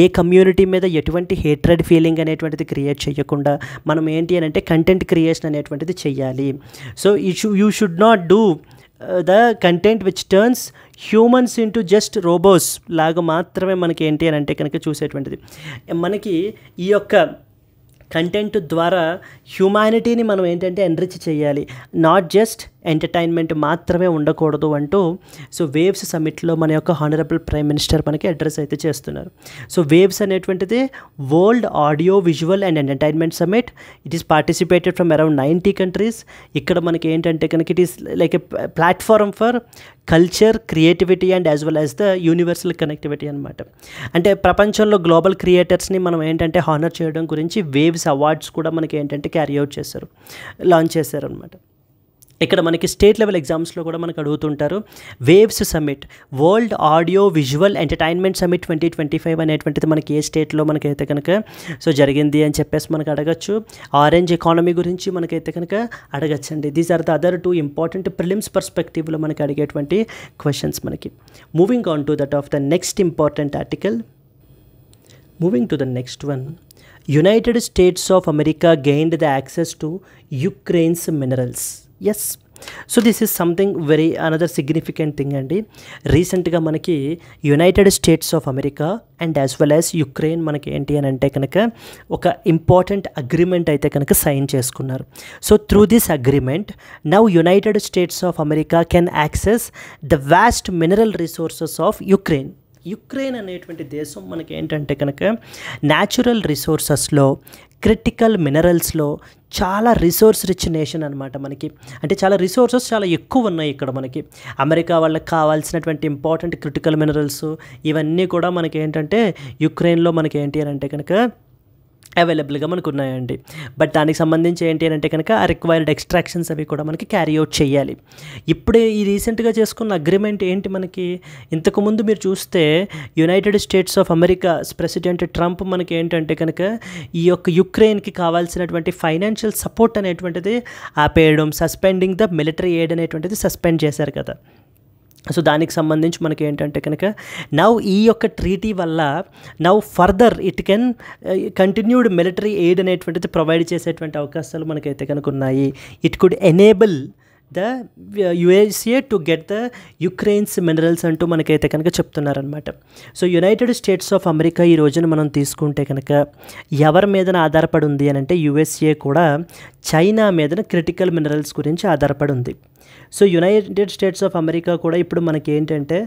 ఏ కమ్యూనిటీ మీద ఎటువంటి హేట్రెడ్ ఫీలింగ్ అనేటువంటిది క్రియేట్ చేయకుండా మనం ఏంటి అని అంటే కంటెంట్ క్రియేషన్ అనేటువంటిది చెయ్యాలి. So you should not do the content which turns humans into just robots లాగా మాత్రమే మనకి ఏంటి అని అంటే కనుక చూసేటువంటిది. మనకి ఈ యొక్క కంటెంట్ ద్వారా హ్యూమానిటీని మనం ఏంటంటే ఎన్రిచ్ చేయాలి, నాట్ జస్ట్ ఎంటర్టైన్మెంట్ మాత్రమే ఉండకూడదు అంటూ సో వేవ్స్ సమ్మిట్లో మన యొక్క హానరబుల్ ప్రైమ్ మినిస్టర్ మనకి అడ్రస్ అయితే చేస్తున్నారు. సో వేవ్స్ అనేటువంటిది world audio visual and entertainment summit. It is participated from around 90 countries. ఇక్కడ మనకి ఏంటంటే కనుక it is like a platform for culture, creativity and as well as the universal connectivity అనమాట. అంటే ప్రపంచంలో గ్లోబల్ క్రియేటర్స్ని మనం ఏంటంటే హానర్ చేయడం గురించి వేవ్స్ అవార్డ్స్ కూడా మనకి ఏంటంటే క్యారీ అవుట్ చేశారు, లాంచ్ చేశారు అనమాట. ఇక్కడ మనకి స్టేట్ లెవెల్ ఎగ్జామ్స్లో కూడా మనకు అడుగుతుంటారు. Waves summit, world audio visual entertainment summit 2025 అనేటువంటిది మనకి ఏ స్టేట్లో మనకైతే కనుక సో జరిగింది అని చెప్పేసి మనకు అడగచ్చు. ఆరెంజ్ ఎకానమీ గురించి మనకైతే కనుక అడగచ్చండి. These are the other 2 important prelims పర్స్పెక్టివ్లో మనకి అడిగేటువంటి క్వశ్చన్స్ మనకి. Moving on to that of the next important article. Moving to the next one. United States of America gained the access to Ukraine's minerals. Yes, so this is something very another significant thing అండి. రీసెంట్గా మనకి United States of America and as well as Ukraine మనకి ఏంటి అని అంటే కనుక ఒక important agreement అయితే కనుక సైన్ చేసుకున్నారు. So through this agreement now United States of America can access the vast mineral resources of Ukraine. Ukraine అనేటువంటి దేశం మనకి ఏంటంటే కనుక న్యాచురల్ రిసోర్సెస్లో, క్రిటికల్ మినరల్స్లో చాలా రిసోర్స్ రిచ్ నేషన్ అనమాట. మనకి అంటే చాలా రిసోర్సెస్ చాలా ఎక్కువ ఉన్నాయి ఇక్కడ మనకి. అమెరికా వాళ్ళకి కావాల్సినటువంటి ఇంపార్టెంట్ క్రిటికల్ మినరల్స్ ఇవన్నీ కూడా మనకి ఏంటంటే యుక్రెయిన్లో మనకి ఏంటి అని అంటే కనుక అవైలబుల్గా మనకు ఉన్నాయండి. బట్ దానికి సంబంధించి ఏంటి అని అంటే కనుక ఆ రిక్వైర్డ్ ఎక్స్ట్రాక్షన్స్ అవి కూడా మనకి క్యారీ అవుట్ చేయాలి. ఇప్పుడే ఈ రీసెంట్గా చేసుకున్న అగ్రిమెంట్ ఏంటి మనకి, ఇంతకుముందు మీరు చూస్తే United States of America president Trump మనకి ఏంటంటే కనుక ఈ యొక్క యుక్రెయిన్కి కావాల్సినటువంటి ఫైనాన్షియల్ సపోర్ట్ అనేటువంటిది ఆపేయడం, సస్పెండింగ్ ద మిలిటరీ ఎయిడ్ అనేటువంటిది సస్పెండ్ చేశారు కదా. సో దానికి సంబంధించి మనకి ఏంటంటే కనుక నౌ ఈ యొక్క ట్రీటీ వల్ల now further it can continued military aid అనేటువంటిది ప్రొవైడ్ చేసేటువంటి అవకాశాలు మనకైతే కనుక ఉన్నాయి. It could enable the USA to get the Ukraine's minerals అంటూ మనకైతే కనుక చెప్తున్నారనమాట. So United States of America ఈ రోజున మనం తీసుకుంటే కనుక ఎవరి మీదన ఆధారపడి ఉంది అని అంటే యుఎస్ఏ కూడా చైనా మీదన క్రిటికల్ మినరల్స్ గురించి ఆధారపడి ఉంది. So United States of America కూడా ఇప్పుడు మనకి ఏంటంటే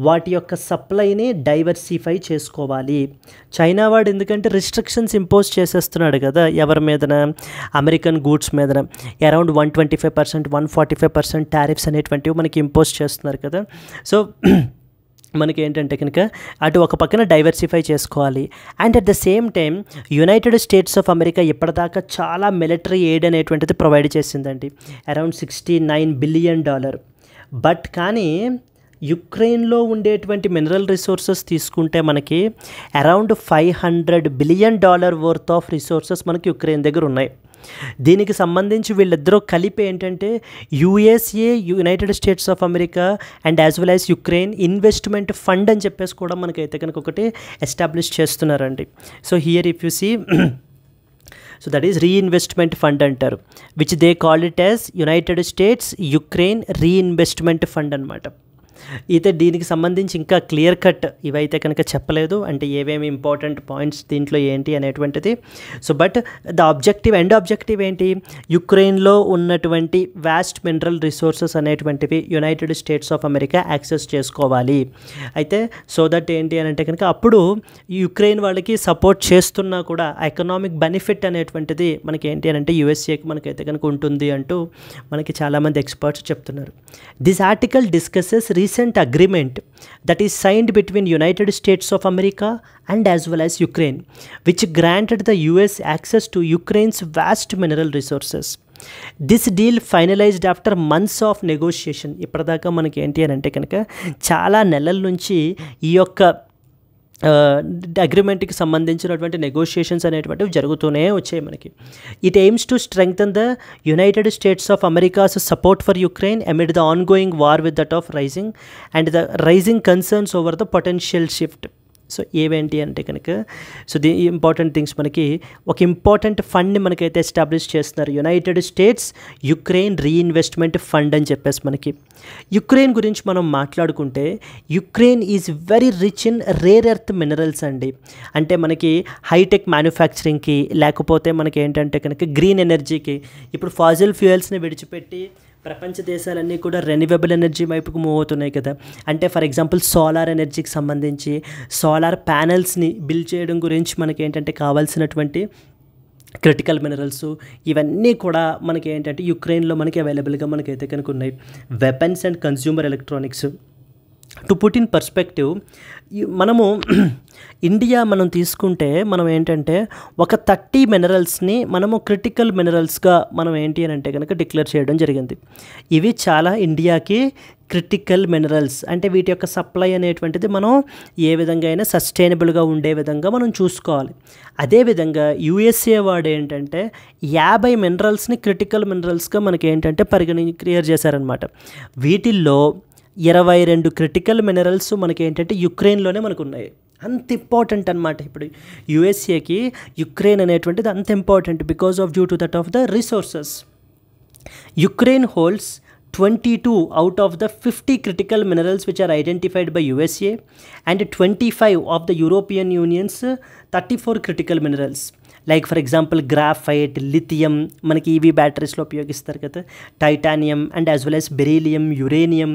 వాటి యొక్క సప్లైని డైవర్సిఫై చేసుకోవాలి. చైనా వాడు ఎందుకంటే రిస్ట్రిక్షన్స్ ఇంపోజ్ చేసేస్తున్నాడు కదా ఎవరి మీదన, అమెరికన్ గూడ్స్ మీదన అరౌండ్ 125%, 145% టారిఫ్స్ అనేటువంటివి మనకి ఇంపోజ్ చేస్తున్నారు కదా. సో మనకి ఏంటంటే కనుక అటు ఒక పక్కన డైవర్సిఫై చేసుకోవాలి. And at the same time United States of America ఇప్పటిదాకా చాలా మిలిటరీ ఎయిడ్ అనేటువంటిది ప్రొవైడ్ చేసిందండి, అరౌండ్ $69 బిలియన్. బట్ కానీ యుక్రెయిన్లో ఉండేటువంటి మినరల్ రిసోర్సెస్ తీసుకుంటే మనకి around $500 billion worth of resources మనకి యుక్రెయిన్ దగ్గర ఉన్నాయి. దీనికి సంబంధించి వీళ్ళిద్దరూ కలిపి ఏంటంటే USA, United States of America and as well as Ukraine investment fund అని చెప్పేసి కూడా మనకైతే కనుక ఒకటి ఎస్టాబ్లిష్ చేస్తున్నారండి. So here if you see, so that is reinvestment fund అంటారు, which they call it as United States Ukraine reinvestment fund అనమాట. అయితే దీనికి సంబంధించి ఇంకా క్లియర్ కట్ ఇవైతే కనుక చెప్పలేదు, అంటే ఏవేమి ఇంపార్టెంట్ పాయింట్స్ దీంట్లో ఏంటి అనేటువంటిది. సో బట్ ద ఆబ్జెక్టివ్ ఏంటి, యుక్రెయిన్లో ఉన్నటువంటి వాస్ట్ మినరల్ రిసోర్సెస్ అనేటువంటివి United States of America access చేసుకోవాలి. అయితే సో దట్ ఏంటి అని అంటే కనుక అప్పుడు యుక్రెయిన్ వాళ్ళకి సపోర్ట్ చేస్తున్నా కూడా ఎకనామిక్ బెనిఫిట్ అనేటువంటిది మనకి ఏంటి అని అంటే యుఎస్ఏకి మనకైతే కనుక ఉంటుంది అంటూ మనకి చాలామంది ఎక్స్పర్ట్స్ చెప్తున్నారు. This article discusses recent agreement that is signed between United States of America and as well as Ukraine, which granted the US access to Ukraine's vast mineral resources. This deal finalized after months of negotiation. ఇప్పటిదాకా మనకి ఏంటి అని అంటే కనుక చాలా నెలల నుంచి ఈ యొక్క అగ్రిమెంట్కి సంబంధించినటువంటి నెగోషియేషన్స్ అనేటువంటివి జరుగుతూనే వచ్చాయి మనకి. It aims to strengthen the United States of America's support for Ukraine amid the ongoing war with that of rising and the rising concerns over the potential shift. So ఏవేంటి అంటే కనుక సో ది ఇంపార్టెంట్ థింగ్స్ మనకి ఒక important ఫండ్ని మనకైతే establish చేస్తున్నారు, United States Ukraine reinvestment fund అని చెప్పేసి మనకి. యుక్రెయిన్ గురించి మనం మాట్లాడుకుంటే Ukraine is very rich in rare earth minerals అండి. అంటే మనకి హైటెక్ మ్యానుఫ్యాక్చరింగ్కి లేకపోతే మనకి ఏంటంటే కనుక గ్రీన్ ఎనర్జీకి, ఇప్పుడు ఫాజిల్ ఫ్యూయల్స్ని విడిచిపెట్టి ప్రపంచ దేశాలన్నీ కూడా రెన్యూవబుల్ ఎనర్జీ వైపుకు మూవ్ అవుతున్నాయి కదా. అంటే ఫర్ ఎగ్జాంపుల్ సోలార్ ఎనర్జీకి సంబంధించి సోలార్ ప్యానెల్స్ని బిల్డ్ చేయడం గురించి మనకి ఏంటంటే కావాల్సినటువంటి క్రిటికల్ మినరల్స్ ఇవన్నీ కూడా మనకి ఏంటంటే యుక్రెయిన్లో మనకి అవైలబుల్గా మనకైతే కనుక ఉన్నాయి. Weapons and consumer electronics. To put in perspective, మనము ఇండియా మనం తీసుకుంటే మనం ఏంటంటే ఒక 30 మినరల్స్ని మనము క్రిటికల్ మినరల్స్గా మనం ఏంటి అని అంటే కనుక డిక్లేర్ చేయడం జరిగింది. ఇవి చాలా ఇండియాకి క్రిటికల్ మినరల్స్, అంటే వీటి యొక్క సప్లై అనేటువంటిది మనం ఏ విధంగా అయినా సస్టైనబుల్గా ఉండే విధంగా మనం చూసుకోవాలి. అదేవిధంగా యూఎస్ఏ వాడు ఏంటంటే 50 మినరల్స్ని క్రిటికల్ మినరల్స్గా మనకి ఏంటంటే క్లియర్ చేశారనమాట. వీటిల్లో 22 క్రిటికల్ మినరల్స్ మనకి ఏంటంటే యుక్రెయిన్లోనే మనకు ఉన్నాయి. అంత ఇంపార్టెంట్ అనమాట. ఇప్పుడు యుఎస్ఏకి యుక్రెయిన్ అనేటువంటిది అంత important because of due to that of the resources. Ukraine holds 22 out of the 50 critical minerals which are identified by USA and 25 of the European Union's 34 critical minerals. Like for example graphite, lithium, మనకి EV బ్యాటరీస్లో ఉపయోగిస్తారు కదా, titanium and as well as beryllium, uranium,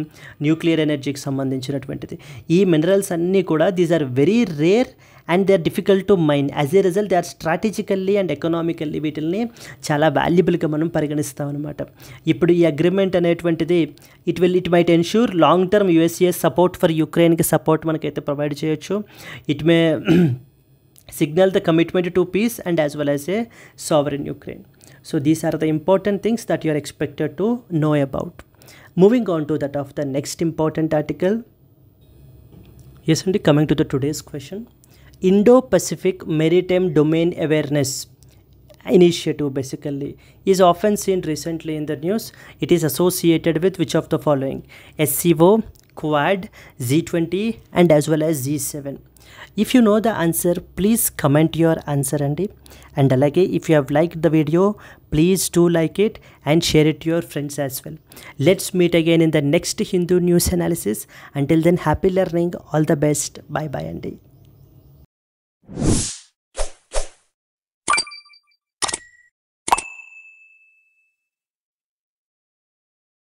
nuclear ఎనర్జీకి సంబంధించినటువంటిది. ఈ minerals అన్నీ కూడా these are very rare and they are difficult to mine. As a result they are strategically and economically వీటిల్ని చాలా వాల్యుబుల్గా మనం పరిగణిస్తాం అనమాట. ఇప్పుడు ఈ అగ్రిమెంట్ అనేటువంటిది it might ensure long term USA support for యుక్రెయిన్కి సపోర్ట్ మనకైతే ప్రొవైడ్ చేయొచ్చు. It may signal the commitment to peace and as well as a sovereign Ukraine. So these are the important things that you are expected to know about. Moving on to that of the next important article. Yes, and coming to the today's question. Indo-Pacific Maritime Domain Awareness Initiative basically is often seen recently in the news. It is associated with which of the following? SCO, Quad, Z20 and as well as G7. If you know the answer, please comment your answer and alage if you have liked the video, please do like it and share it to your friends as well. Let's meet again in the next Hindu news analysis. Until then, happy learning, all the best, bye bye Andy.